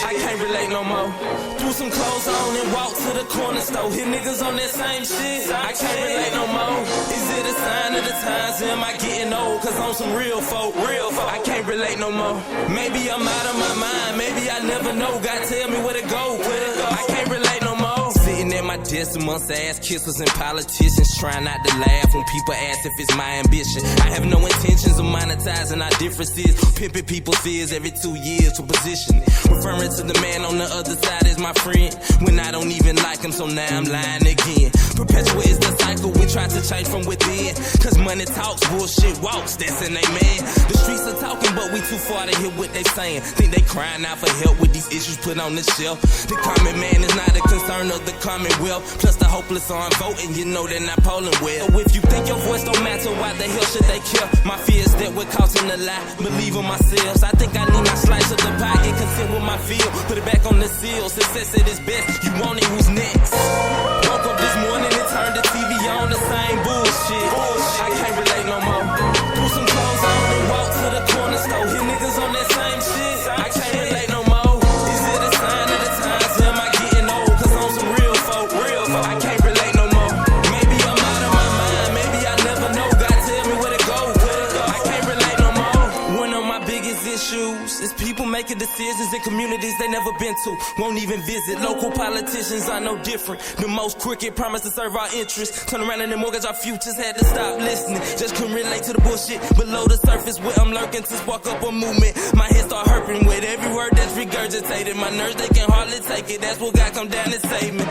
I can't relate no more. Threw some clothes on and walked to the corner store. Hit niggas on that same shit. I can't relate no more. Is it a sign of the times? Am I getting old? Cause I'm some real folk. I can't relate no more. Maybe I'm out of my mind. Maybe I never know. God tell me where to go. I can't relate no more. Sitting at my desk amongst ass kissers and politicians, trying not to laugh when people ask if it's my ambition. I have no intentions of monetizing our differences, pimping people's fears every 2 years to position. Referring to the man on the other side as my friend, when I don't even like him, so now I'm lying again. Perpetuates the cycle, we try to change from within. Cause money talks, bullshit walks, that's an amen. The streets are talking, but we too far to hear what they saying. Think they crying out for help with these issues put on the shelf. The common man is not a concern of the commonwealth. Plus the hopeless aren't voting, you know they're not polling well. So if you think your voice don't matter, why the hell should they care? My fear is that we're caught in a lie, believe in myself. I think I need my slice of the pie, get content with my feel. Put it back on the seal, success at its best. You want it, who's next? Woke up this morning and turned the TV on, the same bullshit. I can't relate no more. Threw some clothes on and walked to the corner store. Hit niggas on that same shit. I can't relate no more. Is it a sign of the times? Am I getting old? Cause I'm some real folk. I can't relate no more. Maybe I'm out of my mind. Maybe I never know. God tell me where to go. I can't relate no more. One of my biggest issues is people making decisions in communities they never been to, won't even visit. Local politicians are no different. The most crooked promise to serve our interests. Turn around and then mortgage our futures. Had to stop listening. Just couldn't relate to the bullshit below the surface where I'm lurking to spark up a movement. My head start hurting with every word that's regurgitated. My nerves, they can hardly take it. That's what God come down and save me.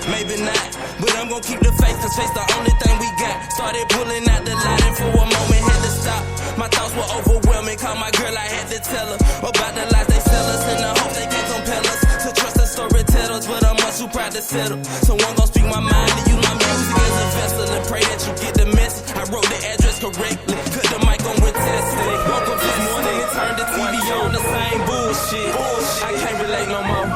Maybe not. But I'm gonna keep the faith, cause faith's the only thing we got. Started pulling out the light and for a moment had to stop. My thoughts were overwhelming. Called my girl, I had to tell her about the lies they sell us and the hope they can compel us to trust the storytellers. But I'm much too proud to settle, so I'm gonna speak my mind and use my music as a vessel and pray that you get the message. I wrote the address correctly, cut the mic on with testing. Woke up this morning and turned the TV on, the same bullshit. I can't relate no more.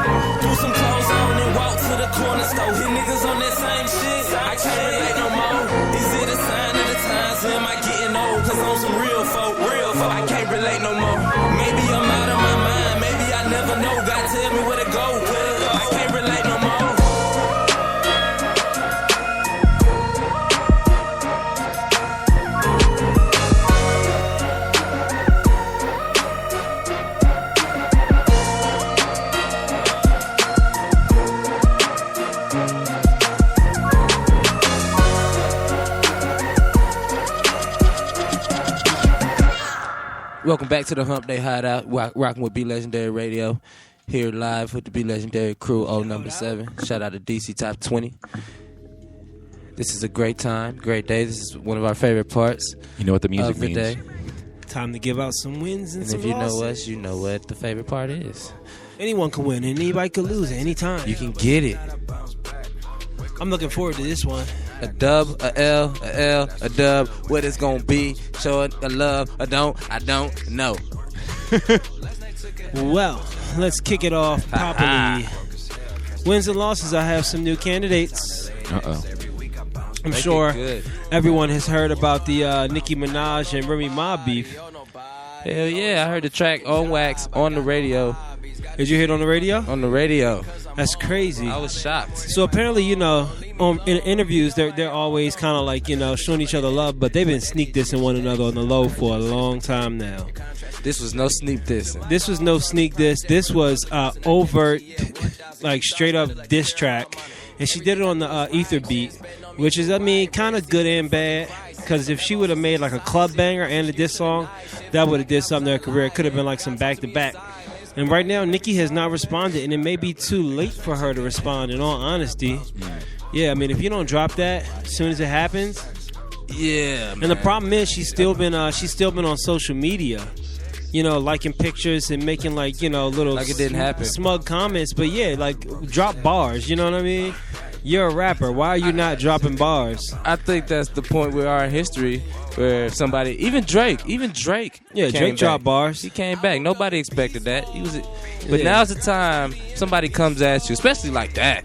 Threw some clothes on and walked to the corner store. Hit niggas on that same shit. I can't relate no more. Is it a sign of the times? Am I getting old? Cause I'm some real folk. I can't relate no more. Maybe I'm out of my mind. Maybe I never know. God tell me where to go. I can't relate no more. Welcome back to the Hump Day Hideout, rocking with Be Legendary Radio, here live with the Be Legendary crew, old number 7. Shout out to DC Top 20. This is a great time, great day. This is one of our favorite parts. You know what the music of the means. Day. Time to give out some wins and some if you losses. know us, you know what the favorite part is. Anyone can win, and anybody can lose at any time. You can get it. I'm looking forward to this one. A dub, a L, a L, a dub. What it's gonna be? Show it a love, I don't know. Well, let's kick it off properly. Wins and losses. I have some new candidates. Uh-oh. I'm sure everyone has heard about the Nicki Minaj and Remy Ma beef. Hell yeah, I heard the track on wax on the radio. Did you hear it on the radio? On the radio. That's crazy. I was shocked. So apparently, in interviews, they're always kind of like, showing each other love, but they've been sneak dissing one another on the low for a long time now. This was no sneak dissing. This was no sneak diss. This was overt, like straight up diss track. And she did it on the Ether beat, which is, kind of good and bad. Because if she would have made like a club banger and a diss song, that would have did something to her career. It could have been like some back-to-back. And right now, Nicki has not responded, and it may be too late for her to respond, in all honesty. Yeah, if you don't drop that as soon as it happens. Yeah, man. And the problem is she's still been on social media. Liking pictures and making little like it didn't happen. Smug comments, but yeah, drop bars. You know what I mean? You're a rapper. Why are you not dropping bars? I think that's the point we are in history where somebody, even Drake. Yeah, Drake dropped bars. He came back. Nobody expected that. But now's the time somebody comes at you, especially like that.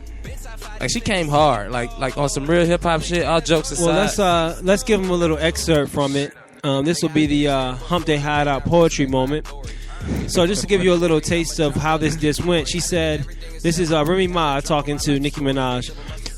Like she came hard, like on some real hip hop shit. All jokes aside. Well, let's give him a little excerpt from it. This will be the Hump Day Hideout poetry moment. So just to give you a little taste of how this went, she said, this is Remy Ma talking to Nicki Minaj.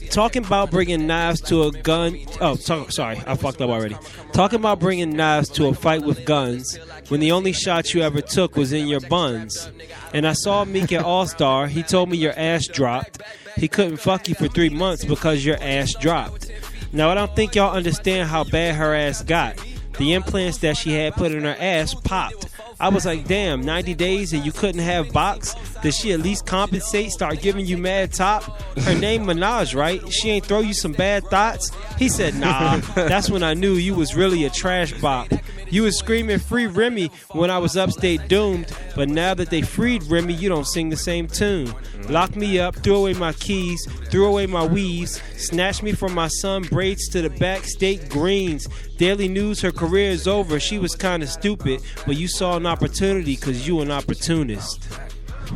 Talking about bringing knives to a gun. Sorry, I fucked up already. Talking about bringing knives to a fight with guns when the only shot you ever took was in your buns. And I saw Meek at All-Star. He told me your ass dropped. He couldn't fuck you for 3 months because your ass dropped. Now, I don't think y'all understand how bad her ass got. The implants that she had put in her ass popped. I was like, damn, 90 days and you couldn't have box? Did she at least compensate, start giving you mad top? Her name Minaj, right? She ain't throw you some bad thoughts? He said, nah. That's when I knew you was really a trash bop. You was screaming free Remy when I was upstate doomed, but now that they freed Remy, you don't sing the same tune. Lock me up, threw away my keys, threw away my weaves, snatched me from my son braids to the back state greens. Daily News, her career is over. She was kind of stupid, but you saw an opportunity because you an opportunist.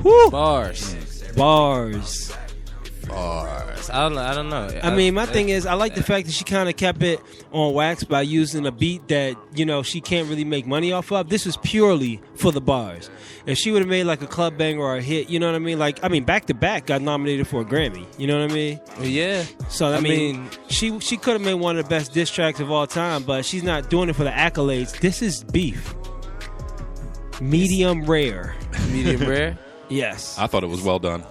Woo! Bars. I don't know. My thing is, I like the fact that she kind of kept it on wax by using a beat that, she can't really make money off of. This was purely for the bars. If she would have made like a club banger or a hit, you know what I mean? Back to back got nominated for a Grammy. You know what I mean? Yeah. So, I mean, she could have made one of the best diss tracks of all time, but she's not doing it for the accolades. This is beef. Medium rare. Medium rare? Yes. I thought it was well done.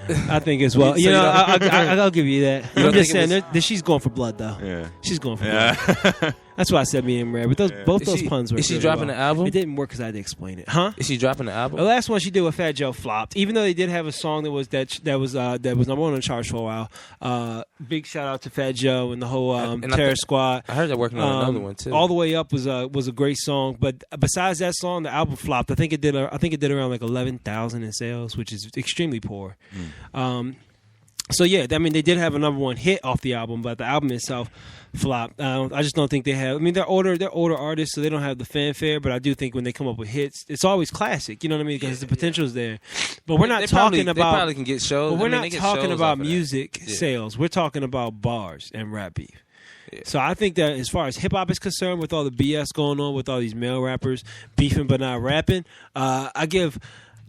I think as well. So I'll give you that. I'm just saying that she's going for blood, though. Yeah. She's going for blood. That's why I said medium rare. But both those puns were. Is she dropping an album? It didn't work because I had to explain it. Huh? Is she dropping an album? The last one she did with Fat Joe flopped. Even though they did have a song that was number one on the charts for a while. Big shout out to Fat Joe and the whole Terror Squad. I heard they're working on another one too. All the Way Up was a great song, but besides that song, the album flopped. I think it did around like 11,000 in sales, which is extremely poor. So yeah, they did have a number one hit off the album, but the album itself flopped. I just don't think they have. They're older artists, so they don't have the fanfare. But I do think when they come up with hits, it's always classic. You know what I mean? Because the potential's there. But we're not talking about. They probably can get shows. But we're not talking about music sales. We're talking about bars and rap beef. Yeah. So I think that as far as hip hop is concerned, with all the BS going on with all these male rappers beefing but not rapping, I give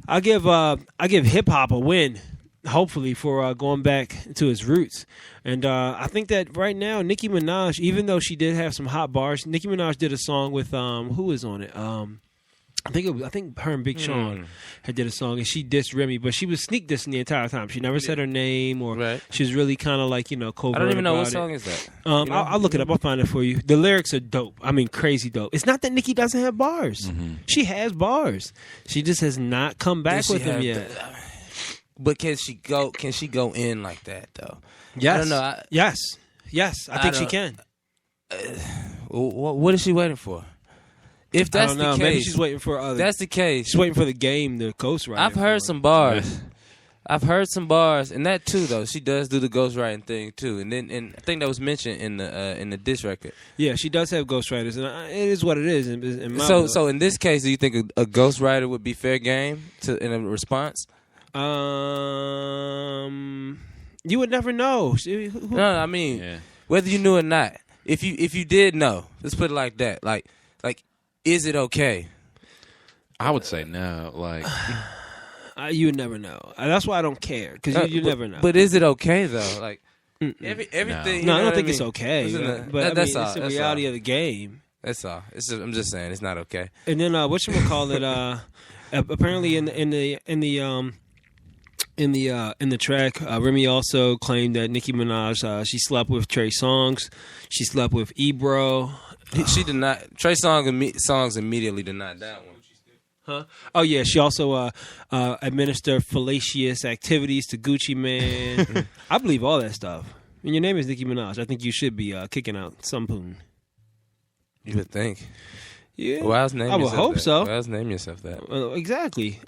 hip hop a win. Hopefully for going back to its roots. And I think that right now Nicki Minaj, even though she did have some hot bars, Nicki Minaj did a song with who was on it? I think her and Big Sean had did a song, and she dissed Remy, but she was sneak dissing the entire time. She never said her name, or she was really kind of like covert. I don't even know what it. Song is that. I'll look it up. I'll find it for you. The lyrics are dope. Crazy dope. It's not that Nicki doesn't have bars. She has bars. She just has not come back with them yet. But can she go in like that though? Yes. I don't know. Yes. I think she can. What is she waiting for? If that's the case, maybe she's waiting for that's the case. She's waiting for the game to coast right. I've heard some bars. I've heard some bars, and that too though. She does do the ghostwriting thing too, and I think that was mentioned in the diss record. Yeah, she does have ghostwriters, and it is what it is. In my book. So in this case, do you think a ghostwriter would be fair game in a response? You would never know. No, I mean whether you knew or not. If you did know, let's put it like that. Like, is it okay? I would say no. Like, you would never know. That's why I don't care because you never know. But is it okay though? Like everything. No, I don't think it's okay. But that's it's the reality of the game. That's all. I'm just saying it's not okay. And then whatchamacallit, apparently in the track, Remy also claimed that Nicki Minaj she slept with Trey Songz, she slept with Ebro. She did not. Trey Songz immediately denied that one. Huh? Oh yeah, she also administered fallacious activities to Gucci Mane. I believe all that stuff. And your name is Nicki Minaj. I think you should be kicking out some poon. You would think. Yeah, well, I would hope so. Why else name yourself that?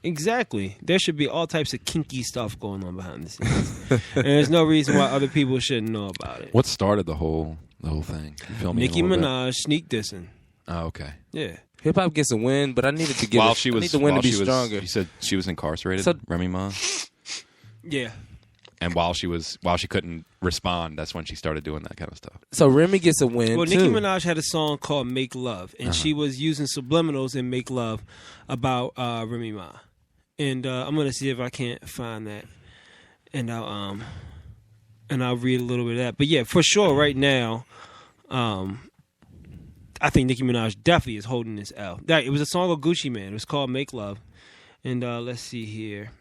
Exactly. There should be all types of kinky stuff going on behind the scenes, and there's no reason why other people shouldn't know about it. What started the whole thing? You feel me? Nicki Minaj sneak dissing. Oh, okay. Yeah. Hip hop gets a win, but I needed to get. I need the win to be stronger. You said she was incarcerated, Remy Ma. Yeah. And while she couldn't respond, that's when she started doing that kind of stuff. So Remy gets a win. Well, too. Nicki Minaj had a song called "Make Love," and she was using subliminals in "Make Love" about Remy Ma. And I'm gonna see if I can't find that, and I'll read a little bit of that. But yeah, for sure, right now, I think Nicki Minaj definitely is holding this L. It was a song of Gucci Mane. It was called "Make Love," and let's see here.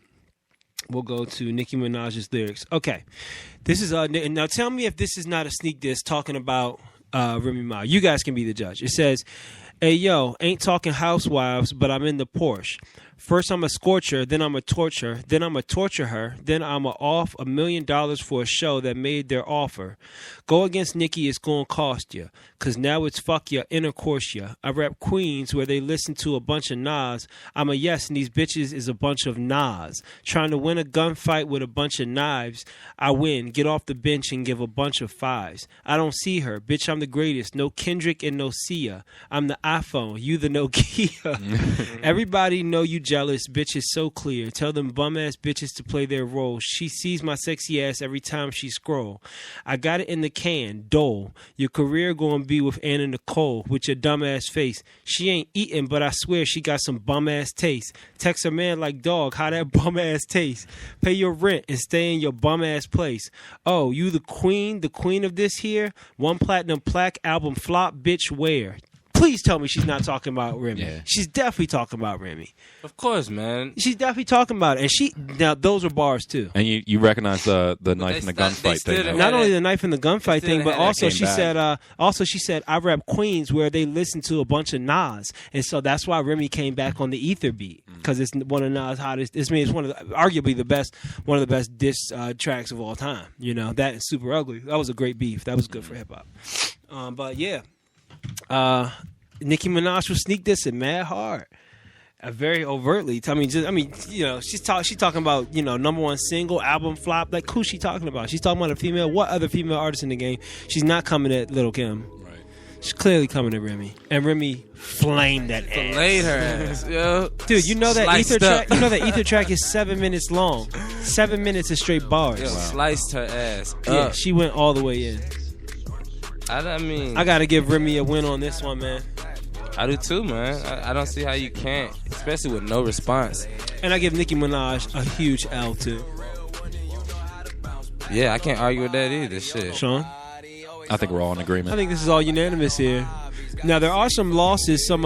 We'll go to Nicki Minaj's lyrics. Okay, this is now. Tell me if this is not a sneak diss talking about Remy Ma. You guys can be the judge. It says, "Hey yo, ain't talking housewives, but I'm in the Porsche. First I'm a scorcher, then I'm a torture, then I'm a torture her, then I'm a off $1 million for a show that made their offer. Go against Nicki, it's gonna cost ya, cause now it's fuck ya, intercourse ya. I rap Queens where they listen to a bunch of Nas. I'm a yes, and these bitches is a bunch of Nas. Trying to win a gunfight with a bunch of knives. I win, get off the bench and give a bunch of fives. I don't see her, bitch, I'm the greatest. No Kendrick and no Sia. I'm the iPhone, you the Nokia. Everybody know you jealous, bitch is so clear. Tell them bum ass bitches to play their role. She sees my sexy ass every time she scroll. I got it in the can, dole. Your career gonna be with Anna Nicole with your dumb ass face. She ain't eating, but I swear she got some bum ass taste. Text her man like dog, how that bum ass taste. Pay your rent and stay in your bum ass place. Oh, you the queen of this here? 1 platinum plaque album flop, bitch, where? Please tell me she's not talking about Remy. Yeah. She's definitely talking about Remy. Of course, man. She's definitely talking about it. And now those are bars too. And you recognize the knife and the gunfight thing. Not only the knife and the gunfight thing, but also she said I rap Queens where they listen to a bunch of Nas, and so that's why Remy came back on the Ether beat because it's one of Nas' hottest. It's one of arguably one of the best diss tracks of all time. You know that is Super Ugly. That was a great beef. That was good for hip hop. But yeah. Nicki Minaj was sneak dissing mad hard, very overtly. She's talking about #1 single, album flop. Like who's she talking about? She's talking about a female. What other female artist in the game? She's not coming at Lil' Kim. Right. She's clearly coming at Remy, and Remy flamed that ass. Flayed her ass, yo. Dude, you know that Ether track? You know that Ether track is 7 minutes long. 7 minutes of straight bars. Yo, sliced her ass. Yeah, she went all the way in. I gotta give Remy a win on this one, man. I do too, man. I don't see how you can't, especially with no response. And I give Nicki Minaj a huge L too. Yeah, I can't argue with that either. Shit, Sean. I think we're all in agreement. I think this is all unanimous here. Now there are some losses, some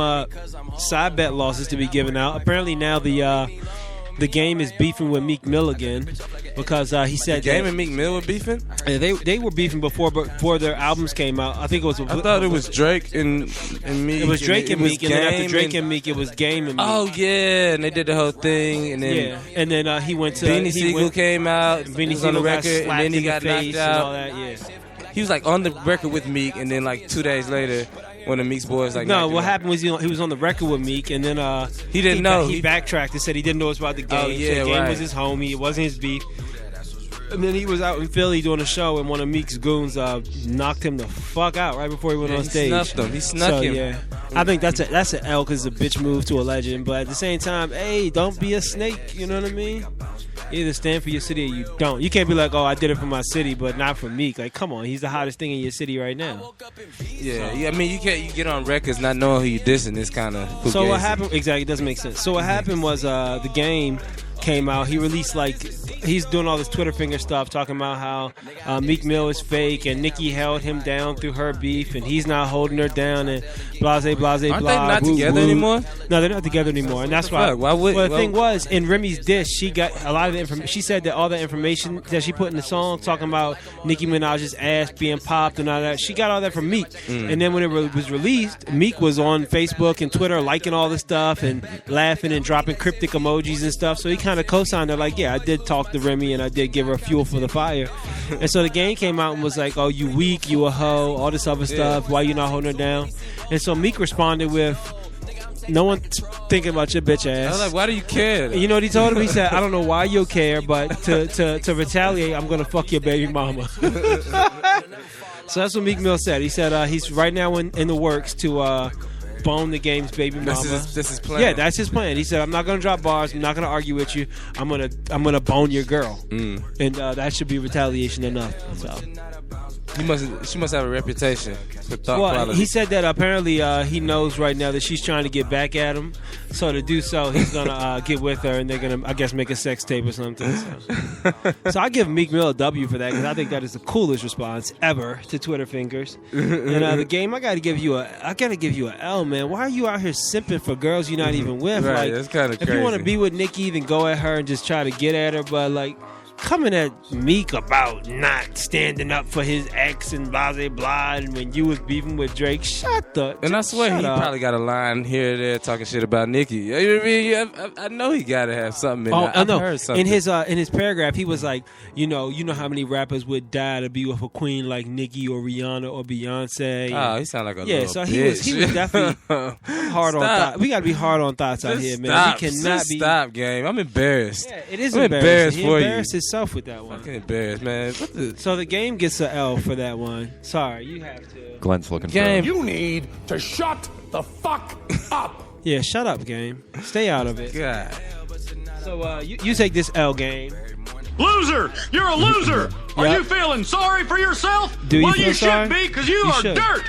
side bet losses to be given out. Apparently now the game is beefing with Meek Mill again because he said the game and Meek Mill were beefing. They were beefing before their albums came out. I think it was. I thought it was Drake and Meek. It was Drake and Meek, and then after Drake and Meek, it was Game and Meek. Oh yeah, and they did the whole thing, and then he went to Beanie Siegel came out. Beanie Siegel on the record, and then he got knocked out. And all that, yeah. He was like on the record with Meek, and then like 2 days later, One of Meek's boys like no. What happened was he was on the record with Meek, and then he didn't know. He backtracked and said he didn't know it was about the game. Oh, yeah, so the game right. was his homie. It wasn't his beef. And then he was out in Philly doing a show, and one of Meek's goons knocked him the fuck out right before he went on stage. He snuffed him. He snuck him. Yeah, I think that's an L because it's a bitch move to a legend. But at the same time, hey, don't be a snake. You know what I mean? You either stand for your city or you don't. You can't be like, oh, I did it for my city, but not for Meek. Like, come on, he's the hottest thing in your city right now. Yeah. I mean, you get on records not knowing who you dissing. This kind of. So what happened? Exactly, it doesn't make sense. So what happened was the game came out. He released he's doing all this Twitter finger stuff, talking about how Meek Mill is fake and Nicki held him down through her beef and he's not holding her down and blase blase blah. Aren't they not together anymore? No, they're not together anymore, and that's why. The thing was, in Remy's diss, she got a lot of the information. She said that all the information that she put in the song, talking about Nicki Minaj's ass being popped and all that, she got all that from Meek. And then when it was released, Meek was on Facebook and Twitter liking all this stuff and laughing and dropping cryptic emojis and stuff. So he kind of co-signed her, like, yeah, I did talk to Remy and I did give her fuel for the fire. And so the game came out and was like, oh, you weak, you a hoe, all this other stuff. Why you not holding her down? And so Meek responded with, no one's thinking about your bitch ass. I was like, why do you care? And you know what he told him? He said, I don't know why you care, but to retaliate, I'm going to fuck your baby mama. So that's what Meek Mill said. He said he's right now in the works to bone the game's baby mama. This is plan. Yeah, that's his plan. He said, I'm not going to drop bars. I'm not going to argue with you. I'm gonna bone your girl. And that should be retaliation enough. So. She must have a reputation for thought quality. He said that apparently he knows right now that she's trying to get back at him. So to do so, he's gonna get with her, and they're gonna, I guess, make a sex tape or something. So I give Meek Mill a W for that because I think that is the coolest response ever to Twitter fingers. And the game, I gotta give you a L, man. Why are you out here simping for girls you're not even with? Right, like, that's kind of crazy. If you want to be with Nicki, then go at her and just try to get at her. But like, coming at Meek about not standing up for his ex and blah blah blah, and when you was beefing with Drake, shut the. And I swear he probably got a line here or there talking shit about Nicki. You know what I mean? I know he got to have something in there. I've heard something. In his paragraph, he was like, you know how many rappers would die to be with a queen like Nicki or Rihanna or Beyonce. Oh, he sounded like a little so bitch. he was definitely hard on thoughts. We got to be hard on thoughts out here, man. We cannot be. Stop, game. I'm embarrassed. Yeah, it is I'm embarrassed he for you. embarrassed himself with that one. Fucking embarrassed, man. So the game gets an L for that one. Sorry, you have to. Glenn's looking Game. for You need to shut the fuck up. Yeah, shut up, game. Stay out of it. God. So you take this L, game. Loser! You're a loser! Are Yep. you feeling sorry for yourself? Do you well, feel you sorry? should be, because you are should. dirt!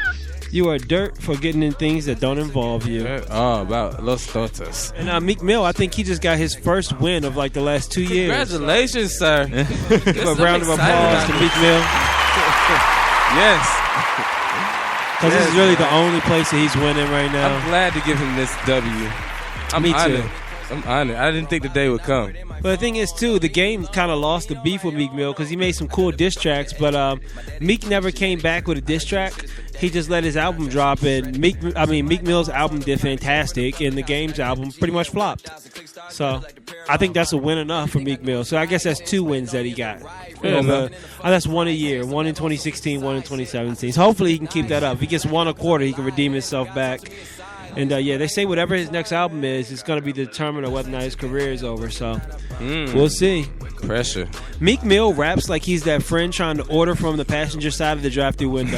You are dirt for getting in things that don't involve you. Oh, about Los Tortas. And Meek Mill, I think he just got his first win of like the last 2 years. Congratulations, sir. Give a round of applause to Meek Mill. Yes. Because this is really the only place that he's winning right now. I'm glad to give him this W. Me too. I'm honored. I didn't think the day would come. But the thing is, too, the game kind of lost the beef with Meek Mill because he made some cool diss tracks, but Meek never came back with a diss track. He just let his album drop, and Meek Mill's album did fantastic, and the game's album pretty much flopped. So I think that's a win enough for Meek Mill. So I guess that's 2 wins that he got. That's one a year, one in 2016, one in 2017. So hopefully he can keep that up. If he gets one a quarter, he can redeem himself back. And they say whatever his next album is, it's going to be the determinant of whether or not his career is over. So we'll see. Pressure. Meek Mill raps like he's that friend trying to order from the passenger side of the drive-thru window.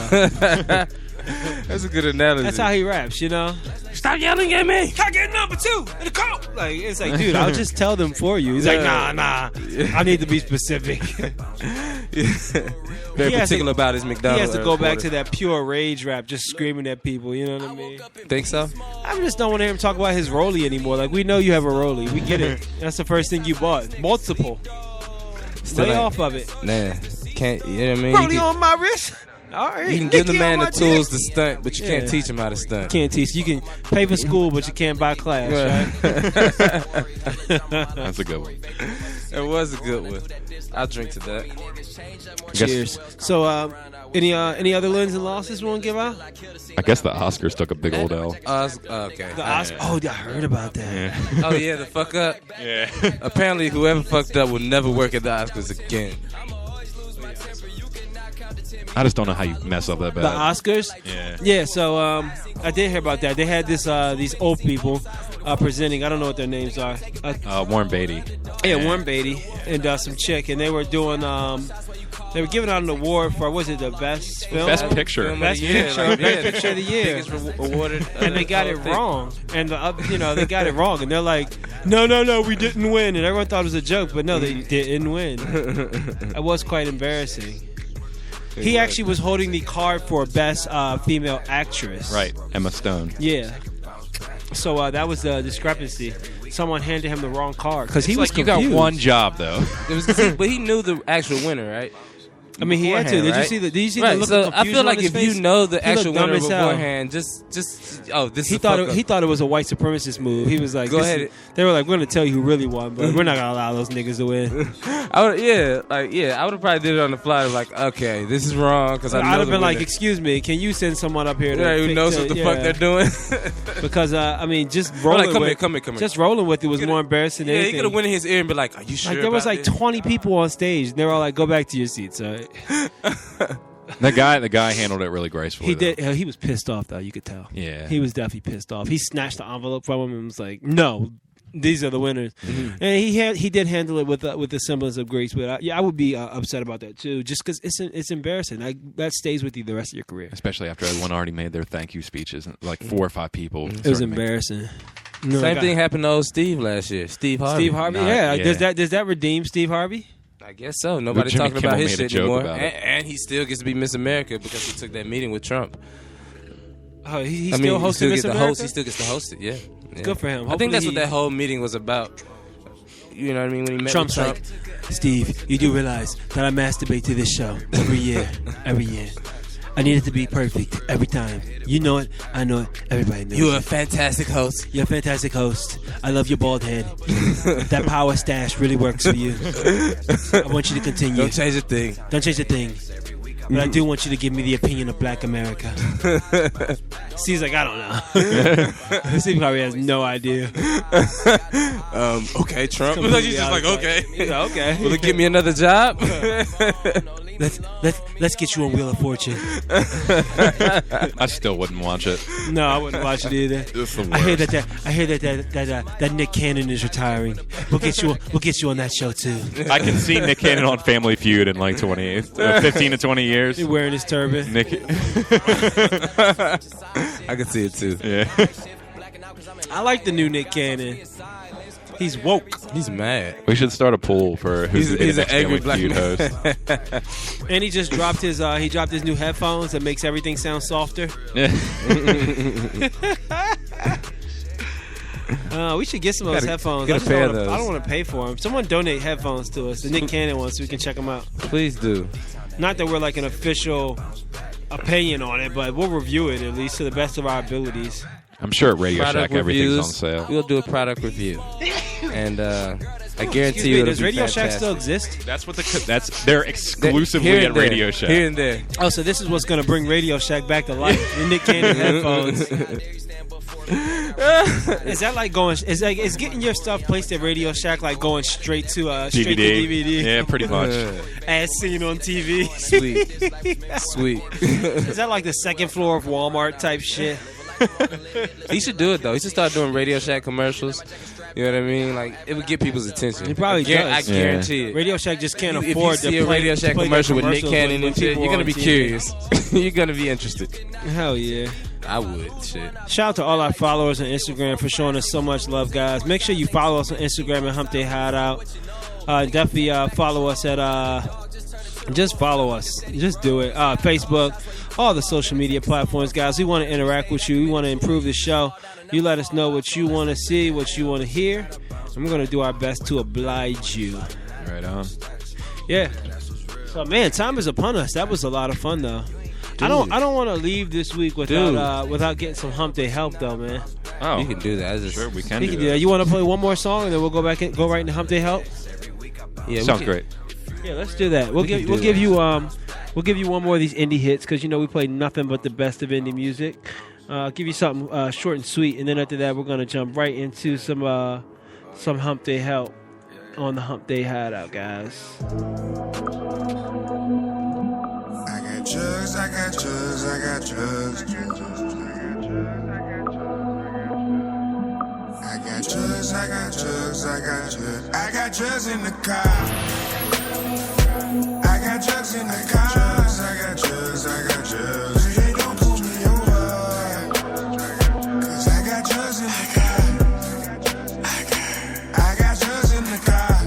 That's a good analogy. That's how he raps, you know? Stop yelling at me! Can I get number 2 in the coat? Like, it's like, dude, I'll just tell them for you. He's like, nah. I need to be specific. Very particular about his McDonald's. He has to go back to that pure rage rap, just screaming at people, you know what I mean? Think so? I just don't want to hear him talk about his Rollie anymore. Like, we know you have a Rollie. We get it. That's the first thing you bought. Multiple. Lay off of it. Nah. Can't, you know what I mean? Rollie on my wrist? All right. You can give the man the tools to stunt, but you can't teach him how to stunt. Can't teach. You can pay for school, but you can't buy class, right? That's a good one. It was a good one. I'll drink to that. Cheers. So, any other wins and losses we want to give out? I guess the Oscars took a big old L. Okay. The Oscars. Oh, I heard about that. Yeah. Oh, yeah, the fuck up? Yeah. Apparently, whoever fucked up will never work at the Oscars again. I just don't know how you mess up that bad. The Oscars? Yeah. Yeah, so I did hear about that. They had this these old people presenting. I don't know what their names are. Warren Beatty. Yeah, Warren Beatty and some chick. And they were doing... they were giving out an award for, was it the best film? Best picture. Best picture. Best picture of the year. Awarded. And they got it wrong. And, they got it wrong. And they're like, no, we didn't win. And everyone thought it was a joke. But no, they didn't win. It was quite embarrassing. He actually was holding the card for best female actress. Right, Emma Stone. Yeah. So that was the discrepancy. Someone handed him the wrong card because he was confused. You got one job though. But he knew the actual winner, right? I mean, he had to. Did you see the? Did you see the look of confusion I feel like on his if face? you know the He looked actual dumb winner as hell. beforehand, this He thought it was a white supremacist move. He was like, Go ahead. They were like, we're gonna tell you who really won, but we're not gonna allow those niggas to win. I would have probably did it on the fly. Like, okay, this is wrong because I'd have been like, excuse me, can you send someone up here who knows what the fuck they're doing? Because I mean, just rolling come here. Just rolling with it was more embarrassing than Yeah, he anything. could have went in his ear and be like, are you sure? Like there was about like this? 20 people on stage, and they were all like, "Go back to your seats." All right? The guy handled it really gracefully. He did. He was pissed off though. You could tell. Yeah, he was definitely pissed off. He snatched the envelope from him and was like, "No, these are the winners." Mm-hmm. And he did handle it with the semblance of grace. But I would be upset about that too, just because it's embarrassing. That stays with you the rest of your career, especially after everyone already made their thank you speeches. Like 4 or 5 people. It was embarrassing. No, Same thing happened to old Steve last year. Steve Harvey. Yeah. Does that redeem Steve Harvey? I guess so. Nobody's Jimmy talking about Kimmel his made a shit joke anymore. about it. And he still gets to be Miss America because he took that meeting with Trump. Oh, he still hosting Miss America? He still gets to host it, yeah. Good for him. I think that's what that whole meeting was about. You know what I mean? When he met Trump's with Trump. like, Steve, you do realize that I masturbate to this show every year. I need it to be perfect every time. You know it. I know it. Everybody knows You're it. a fantastic host. You're a fantastic host. I love your bald head. That power stash really works for you. I want you to continue. Don't change a thing. Don't change a thing. But I do want you to give me the opinion of Black America. Steve's like, I don't know. Steve probably has no idea. Okay, Trump. He's just like, okay. Okay. Will it give me another job? Let's get you on Wheel of Fortune. I still wouldn't watch it. No, I wouldn't watch it either. It's the worst. I hear that Nick Cannon is retiring. We'll get you on that show too. I can see Nick Cannon on Family Feud in like 15 to 20 years. He's wearing his turban. Nick. I can see it too. Yeah. I like the new Nick Cannon. He's woke. He's mad. We should start a poll for who's the he's next an angry Family black Feud man. host. And he just dropped his new headphones that makes everything sound softer. Yeah. We should get some of those headphones. Get a pair of those. I don't want to pay for them. Someone donate headphones to us, the Nick Cannon ones, so we can check them out. Please do. Not that we're like an official opinion on it, but we'll review it at least to the best of our abilities. I'm sure at Radio Product Shack everything's reviews. on sale. We'll do a product review, and I guarantee you, it'll does be Radio Shack fantastic. still exist? That's they're exclusively Here at and there. Radio Shack. Here and there. Oh, so this is what's going to bring Radio Shack back to life. The Nick Cannon headphones. Is that like going? Is getting your stuff placed at Radio Shack like going straight to DVD? Yeah, pretty much. As seen on TV. Sweet. Is that like the second floor of Walmart type shit? He should do it though. He should start doing Radio Shack commercials. You know what I mean? Like it would get people's attention. It probably does. I guarantee it. Radio Shack just can't If afford you see to a play, Radio Shack to play commercial with Nick commercials Cannon when and shit, people you're gonna on be TV. curious. You're gonna be interested. Hell yeah. I would. Shit. Shout out to all our followers on Instagram for showing us so much love, guys. Make sure you follow us on Instagram at HumpDay HideOut. Definitely follow us at just follow us. Just do it. Facebook, all the social media platforms, guys. We want to interact with you. We want to improve the show. You let us know what you want to see, what you want to hear, and we're going to do our best to oblige you. Right on. Yeah. So, man, time is upon us. That was a lot of fun, though. I don't want to leave this week without getting some Hump Day help, though, man. Oh, you can do that. Sure, we can. We can do that. You want to play one more song, and then we'll go right into Hump Day help? Yeah, sounds great. Yeah, let's do that. We'll give you one more of these indie hits because we play nothing but the best of indie music. I'll give you something short and sweet, and then after that, we're gonna jump right into some Hump Day help on the Hump Day Hideout, guys. I got drugs, I got drugs. I got drugs, I got drugs, I got drugs. I got drugs in the car. I got drugs in the car. I got drugs, I got drugs. They don't pull me over. Cause I got drugs in the car. I got drugs in the car.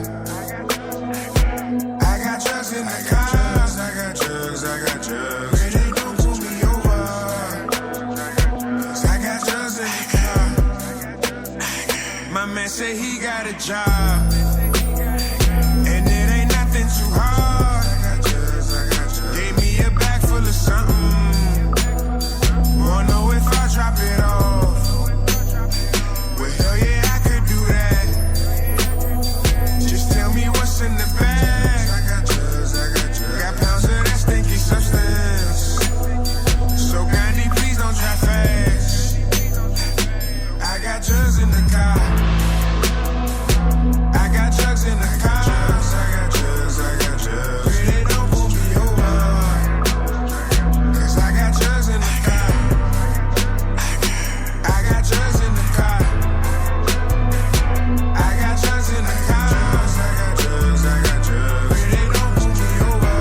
I got drugs in the car. I got drugs, I got drugs. They don't pull me over. Cause I got drugs in the car. My man said he got a job. And it ain't nothing too hard. Gave me a bag full of something. Wanna know if I drop it off? Well, hell yeah, I could do that. Just tell me what's in the bag. I got drugs, I got drugs. Got pounds of that stinky substance. So Gandhi, please don't drive fast. I got drugs in the car. I got drugs in the car. I got drugs, I got drugs. They don't pull me over. Cause I got drugs in the car. I got drugs in the car. I got drugs in the car. I got drugs, I got drugs. They don't pull me over.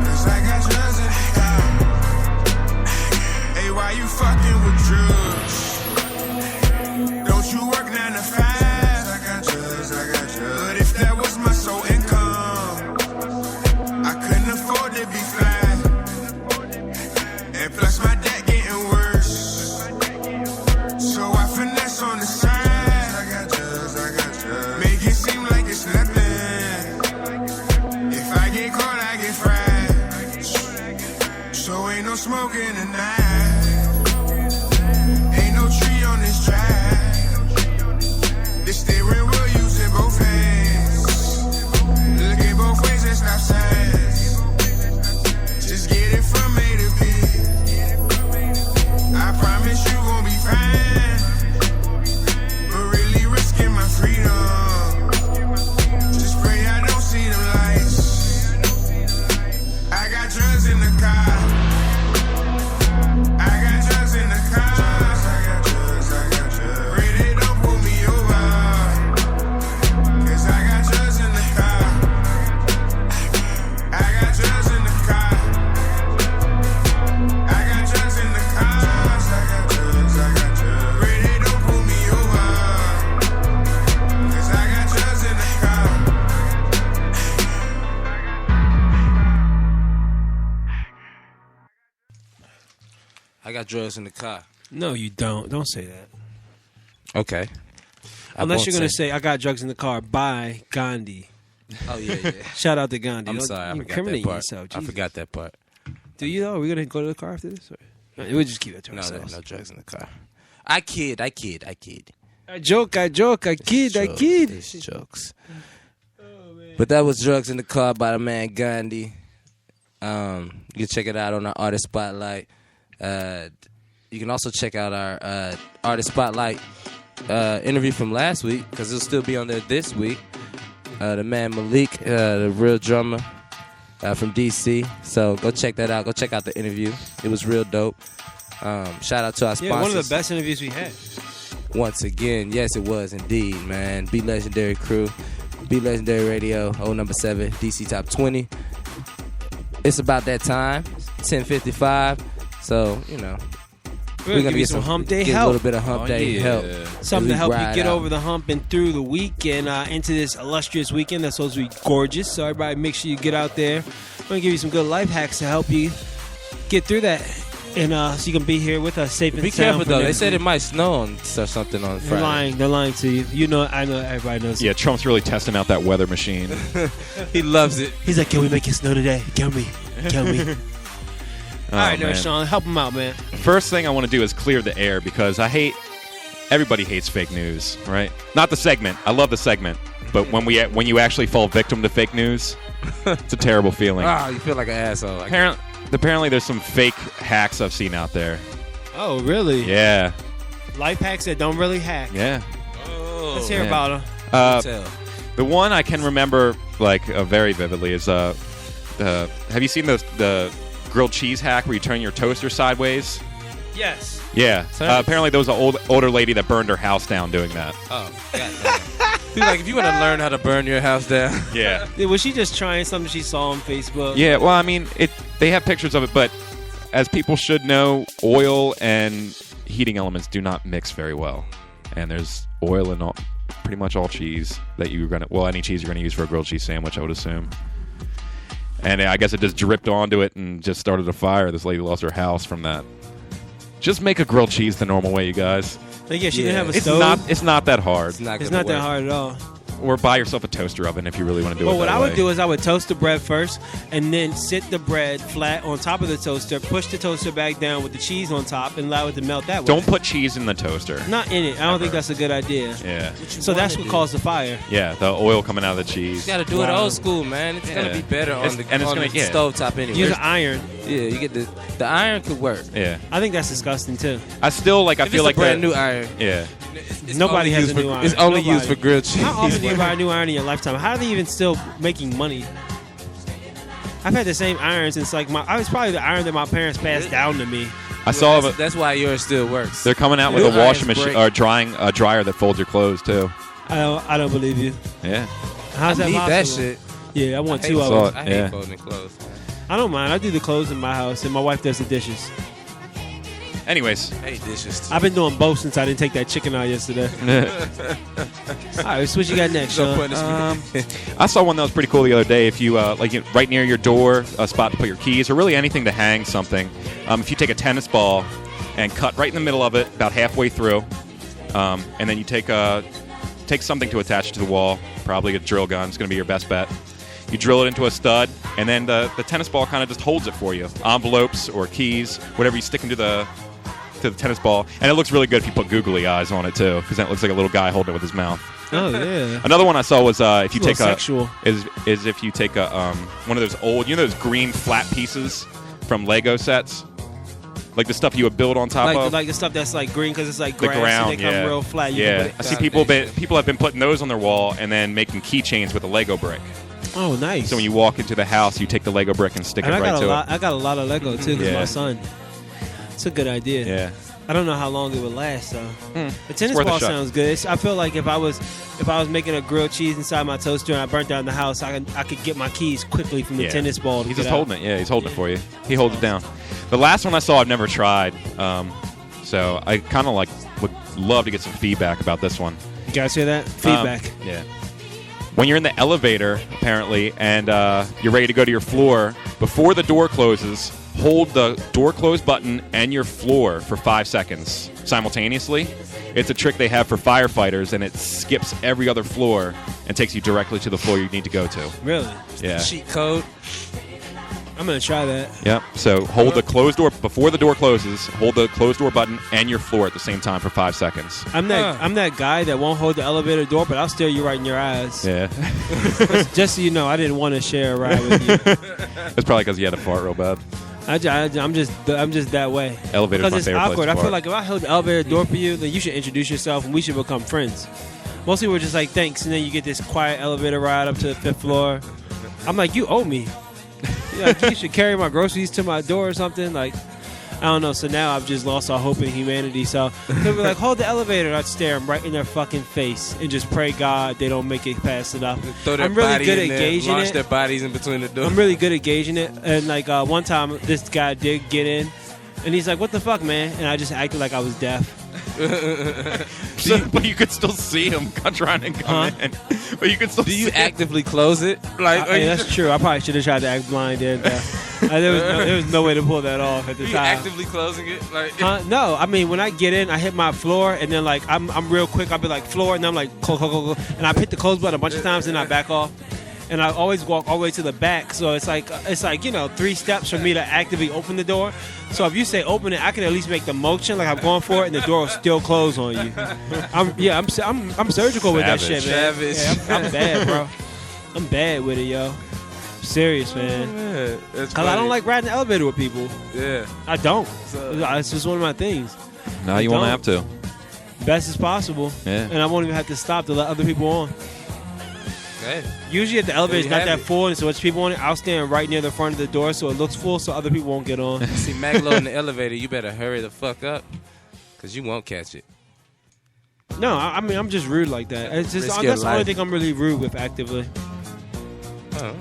Cause I got drugs in the car. Hey, why you fucking with drugs? Don't you work 9 to 5? I got drugs, I got drugs. But if that was my sole income, I couldn't afford to be fly. And plus my debt getting worse. So I finesse on the side. I got drugs, I got drugs. Make it seem like it's nothing. If I get caught, I get fried. So ain't no smoking tonight. Ain't no tree on this drive. The steering wheel using both hands. Looking both ways and stop signs. Just get it from A to B. I promise you gon' be fine. But really risking my freedom. Just pray I don't see them lights. I got drugs in the car. I got drugs in the car. I got drugs, I got drugs. Pray they don't pull me over. Cause I got drugs in the car. I got drugs in the car. I got drugs in the car. I got drugs, I got drugs. Pray they don't pull me over. Cause I got drugs in the car. I got drugs in the car. No, you don't. Don't say that. Okay. Unless you're going to say, I got drugs in the car by Gandhi. Oh, yeah. Shout out to Gandhi. I'm Don't sorry, I forgot that incriminate part. yourself. I Jesus. forgot that part. Do you though? Are we going to go to the car after this? Or? We'll just keep it to ourselves. No drugs in the car. I kid. I joke, I kid. It's jokes. But that was Drugs in the Car by the man Gandhi. You can check it out on our Artist Spotlight. You can also check out our Artist Spotlight interview from last week, because it'll still be on there this week. The man Malik, the real drummer from D.C. So go check that out. Go check out the interview. It was real dope. Shout out to our sponsors. Yeah, one of the best interviews we had. Once again, yes, it was indeed, man. Be Legendary Crew, Be Legendary Radio, number 7, DC Top 20. It's about that time, 10:55. So, you know, we're gonna give you some hump day get help. A little bit of hump day help. Something to help you get over the hump and through the week and into this illustrious weekend that's supposed to be gorgeous. So everybody, make sure you get out there. We're gonna give you some good life hacks to help you get through that, and so you can be here with us safe and sound. Be careful though. They said it might snow or something on Friday. They're lying to you. You know, I know everybody knows. Yeah, Trump's really testing out that weather machine. He loves it. He's like, can we make it snow today? Kill me. Oh, all right, man. Sean, help him out, man. First thing I want to do is clear the air, because everybody hates fake news, right? Not the segment. I love the segment. But when you actually fall victim to fake news, it's a terrible feeling. You feel like an asshole. Apparently there's some fake hacks I've seen out there. Oh, really? Yeah. Life hacks that don't really hack. Yeah. Let's hear about them. The one I can remember very vividly is have you seen the grilled cheese hack where you turn your toaster sideways? Yes. Yeah. Apparently there was an older lady that burned her house down doing that. Oh, goddamn. Dude, like, if you want to learn how to burn your house down. Yeah. Was she just trying something she saw on Facebook? Yeah, well, I mean, they have pictures of it, but as people should know, oil and heating elements do not mix very well. And there's oil in pretty much all cheese that you're going to... Well, any cheese you're going to use for a grilled cheese sandwich, I would assume. And I guess it just dripped onto it and just started a fire. This lady lost her house from that. Just make a grilled cheese the normal way, you guys. Like, yeah, she didn't have a stove. It's not that hard. It's not that hard at all. Or buy yourself a toaster oven if you really want to do it. Well, what that I way. would do is I would toast the bread first, and then sit the bread flat on top of the toaster. Push the toaster back down with the cheese on top, and allow it to melt that way. Don't put cheese in the toaster. Not in it. I don't think that's a good idea. Yeah. So that's what caused the fire. Yeah, the oil coming out of the cheese. You got to do it old school, man. It's going to be better on the stovetop anyway. Use an iron. Yeah, you get the iron could work. Yeah. I think that's disgusting too. I feel like a brand new iron. Yeah. Nobody has a new iron. It's only used for grilled cheese. How often do you buy a new iron in your lifetime? How are they even still making money? I've had the same iron since I was probably the iron that my parents passed down to me. That's why yours still works. They're coming out with a washing machine or a dryer that folds your clothes too. I don't believe you. Yeah. How's that need possible? that shit. Yeah, I want two of them. I hate folding clothes. I don't mind. I do the clothes in my house, and my wife does the dishes. Anyways. I hate dishes. I've been doing both since I didn't take that chicken out yesterday. All right, so what you got next, Sean? I saw one that was pretty cool the other day. If you, right near your door, a spot to put your keys, or really anything to hang something. If you take a tennis ball and cut right in the middle of it, about halfway through, and then you take something to attach to the wall, probably a drill gun. It's going to be your best bet. You drill it into a stud, and then the tennis ball kind of just holds it for you. Envelopes or keys, whatever you stick into the tennis ball. And it looks really good if you put googly eyes on it, too, because that looks like a little guy holding it with his mouth. Oh, yeah. Another one I saw was if you take sexual. is if you take one of those old, those green flat pieces from Lego sets? Like the stuff you would build on top of? Like the stuff that's like green because it's like grass the ground, and they come real flat. I see people have been putting those on their wall and then making keychains with a Lego brick. Oh, nice. So when you walk into the house, you take the Lego brick and stick it right to it. I got a lot of Lego, too, because my son. It's a good idea. Yeah. I don't know how long it would last, though. The tennis worth a ball shot. sounds good. I feel like if I was making a grilled cheese inside my toaster and I burnt down the house, I could get my keys quickly from the tennis ball. He's just holding it. Yeah, he's holding it for you. He holds it down. The last one I saw, I've never tried. So I kind of would love to get some feedback about this one. You guys hear that? Feedback. Yeah. When you're in the elevator, apparently, and you're ready to go to your floor, before the door closes, hold the door close button and your floor for 5 seconds simultaneously. It's a trick they have for firefighters, and it skips every other floor and takes you directly to the floor you need to go to. Really? Yeah. Cheat code. I'm going to try that. Yep. So hold the closed door before the door closes. Hold the closed door button and your floor at the same time for 5 seconds. I'm that guy that won't hold the elevator door, but I'll stare you right in your eyes. Yeah. Just so you know, I didn't want to share a ride with you. It's probably because you had to fart real bad. I'm just that way. Elevator's my it's favorite awkward. place to I feel fart. like if I hold the elevator door for you, then you should introduce yourself and we should become friends. Mostly we're just like thanks, and then you get this quiet elevator ride up to the 5th floor. I'm like, you owe me. You should carry my groceries to my door or something. Like, I don't know. So now I've just lost all hope in humanity. So they'll be like, hold the elevator. And I'd stare them right in their fucking face and just pray God they don't make it fast enough. I'm really good at gauging it. Launch their bodies in between the doors. I'm really good at gauging it. And like one time, this guy did get in, and he's like, "What the fuck, man?" And I just acted like I was deaf. But you could still see him trying to come in. But you could still. Do you actively close it? That's true. I probably should have tried to act blind there. There was no way to pull that off at the Are you time. actively closing it? No, I mean when I get in, I hit my floor, and then like I'm real quick. I'll be like floor, and I'm like close, and I hit the close button a bunch of times, and I back off. And I always walk all the way to the back, so it's like 3 steps for me to actively open the door. So if you say open it, I can at least make the motion like I'm going for it, and the door will still close on you. I'm surgical with that shit, man. Savage. Yeah, I'm bad, bro. I'm bad with it, yo. Serious, man. Because I don't like riding the elevator with people. Yeah, I don't. It's just one of my things. No, you won't have to. Best as possible. Yeah. And I won't even have to stop to let other people on. Okay. Usually if the elevator's There you not have that it. full and so much people on it, I'll stand right near the front of the door so it looks full so other people won't get on. See, Maglo in the elevator, you better hurry the fuck up because you won't catch it. No, I mean, I'm just rude like that. It's just, Risk your that's the only life. thing I'm really rude with actively. Oh.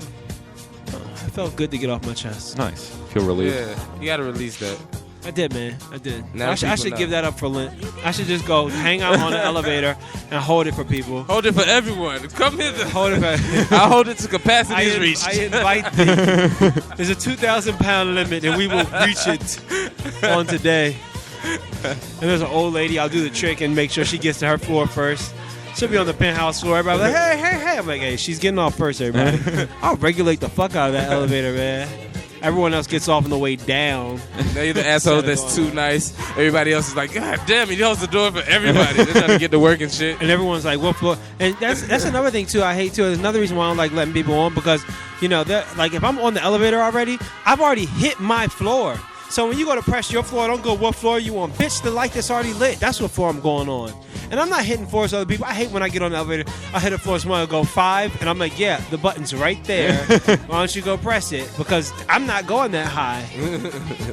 It felt good to get off my chest. Nice. Feel relieved. Yeah, you got to release that. I did, man. I did. Now I should people know. give that up for Lent. I should just go hang out on the elevator and hold it for people. Hold it for everyone. Come here. Hold it for I'll hold it to capacity is reached. I invite thee. There's a 2,000-pound limit, and we will reach it on today. And there's an old lady. I'll do the trick and make sure she gets to her floor first. She'll be on the penthouse floor. Everybody's like, hey. I'm like, hey, she's getting off first, everybody. I'll regulate the fuck out of that elevator, man. Everyone else gets off on the way down. Now you're the asshole that's too nice. Everybody else is like, God damn, he holds the door for everybody. They're trying to get to work and shit. And everyone's like, what floor? And that's another thing, too, I hate, too. There's another reason why I don't like letting people on because, you know, like if I'm on the elevator already, I've already hit my floor. So when you go to press your floor, don't go, what floor you on? Bitch, the light that's already lit. That's what floor I'm going on. And I'm not hitting floors to other people. I hate when I get on the elevator. I hit a floor, someone will go 5, and I'm like, yeah, the button's right there. Why don't you go press it? Because I'm not going that high.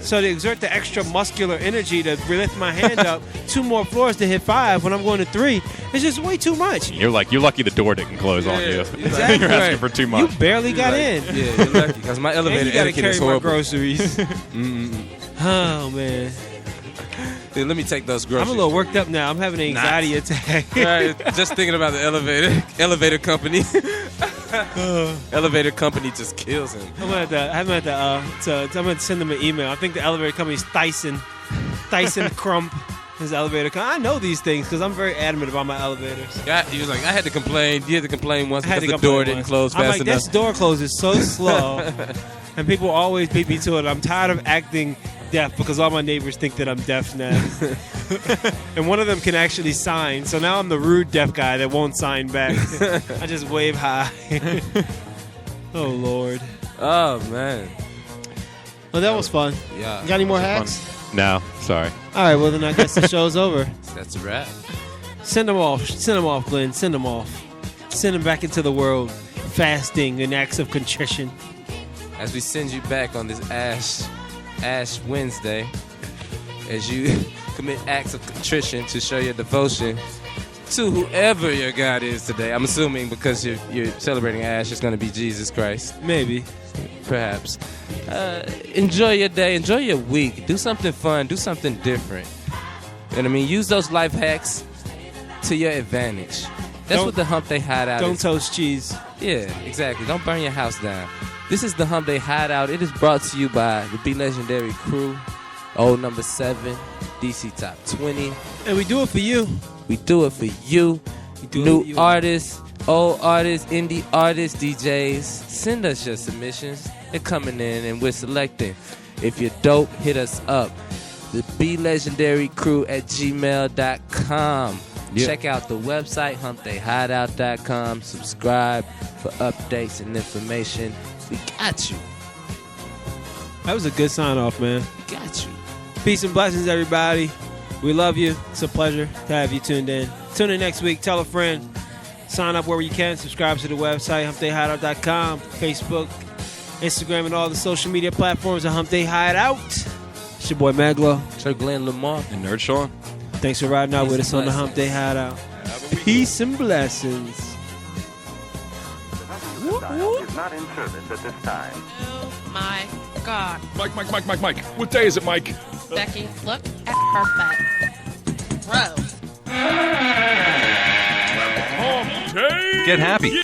So to exert the extra muscular energy to lift my hand up 2 more floors to hit 5 when I'm going to 3, it's just way too much. You're lucky the door didn't close on you. Exactly. You're asking for too much. You barely got in. Yeah, you're lucky because my elevator And you gotta etiquette carry is my horrible. groceries. Oh, man. Dude, let me take those groceries. I'm a little worked up now. I'm having an anxiety attack. Right, just thinking about the elevator company. Elevator company just kills him. I'm gonna send them an email. I think the elevator company's Tyson Crump. His elevator company. I know these things because I'm very adamant about my elevators. Yeah, he was like, I had to complain. You had to complain once I had because to the door complain didn't once. close I'm fast like, enough. this door closes so slow, and people always beat me to it. I'm tired of acting deaf because all my neighbors think that I'm deaf now. And one of them can actually sign, so now I'm the rude deaf guy that won't sign back. I just wave high. Oh, Lord. Oh, man. Well, that was fun. Yeah. You got any more hacks? No, sorry. All right, well, then I guess the show's over. That's a wrap. Send them off. Send them off, Glenn. Send them off. Send them back into the world. Fasting and acts of contrition. As we send you back on this Ash Wednesday, as you commit acts of contrition to show your devotion to whoever your God is today. I'm assuming because you're celebrating Ash, it's going to be Jesus Christ. Maybe. Perhaps. Enjoy your day. Enjoy your week. Do something fun. Do something different. You know what I mean? Use those life hacks to your advantage. That's what the Hump Day Hideout is. Don't toast cheese. Yeah, exactly. Don't burn your house down. This is the Hump Day Hideout. It is brought to you by the Be Legendary crew, old number 7, DC Top 20. And we do it for you. We do it for you. New artists, old artists, indie artists, DJs. Send us your submissions. They're coming in and we're selecting. If you're dope, hit us up. The Be Legendary crew at gmail.com. Yeah. Check out the website, humpdayhideout.com. Subscribe for updates and information. We got you. That was a good sign off, man. We got you. Peace and blessings, everybody. We love you. It's a pleasure to have you tuned in. Tune in next week. Tell a friend. Sign up wherever you can. Subscribe to the website, humpdayhideout.com, Facebook, Instagram, and all the social media platforms at Hump Day Hideout. It's your boy Maglo. Sir Glenn Lamar. And Nerd Sean. Thanks for riding out with us on the Hump Day Hideout. Peace and blessings. Is not in service at this time. Oh my God. Mike. What day is it, Mike? Becky, look at her butt. Gross. Hump Day. Get happy.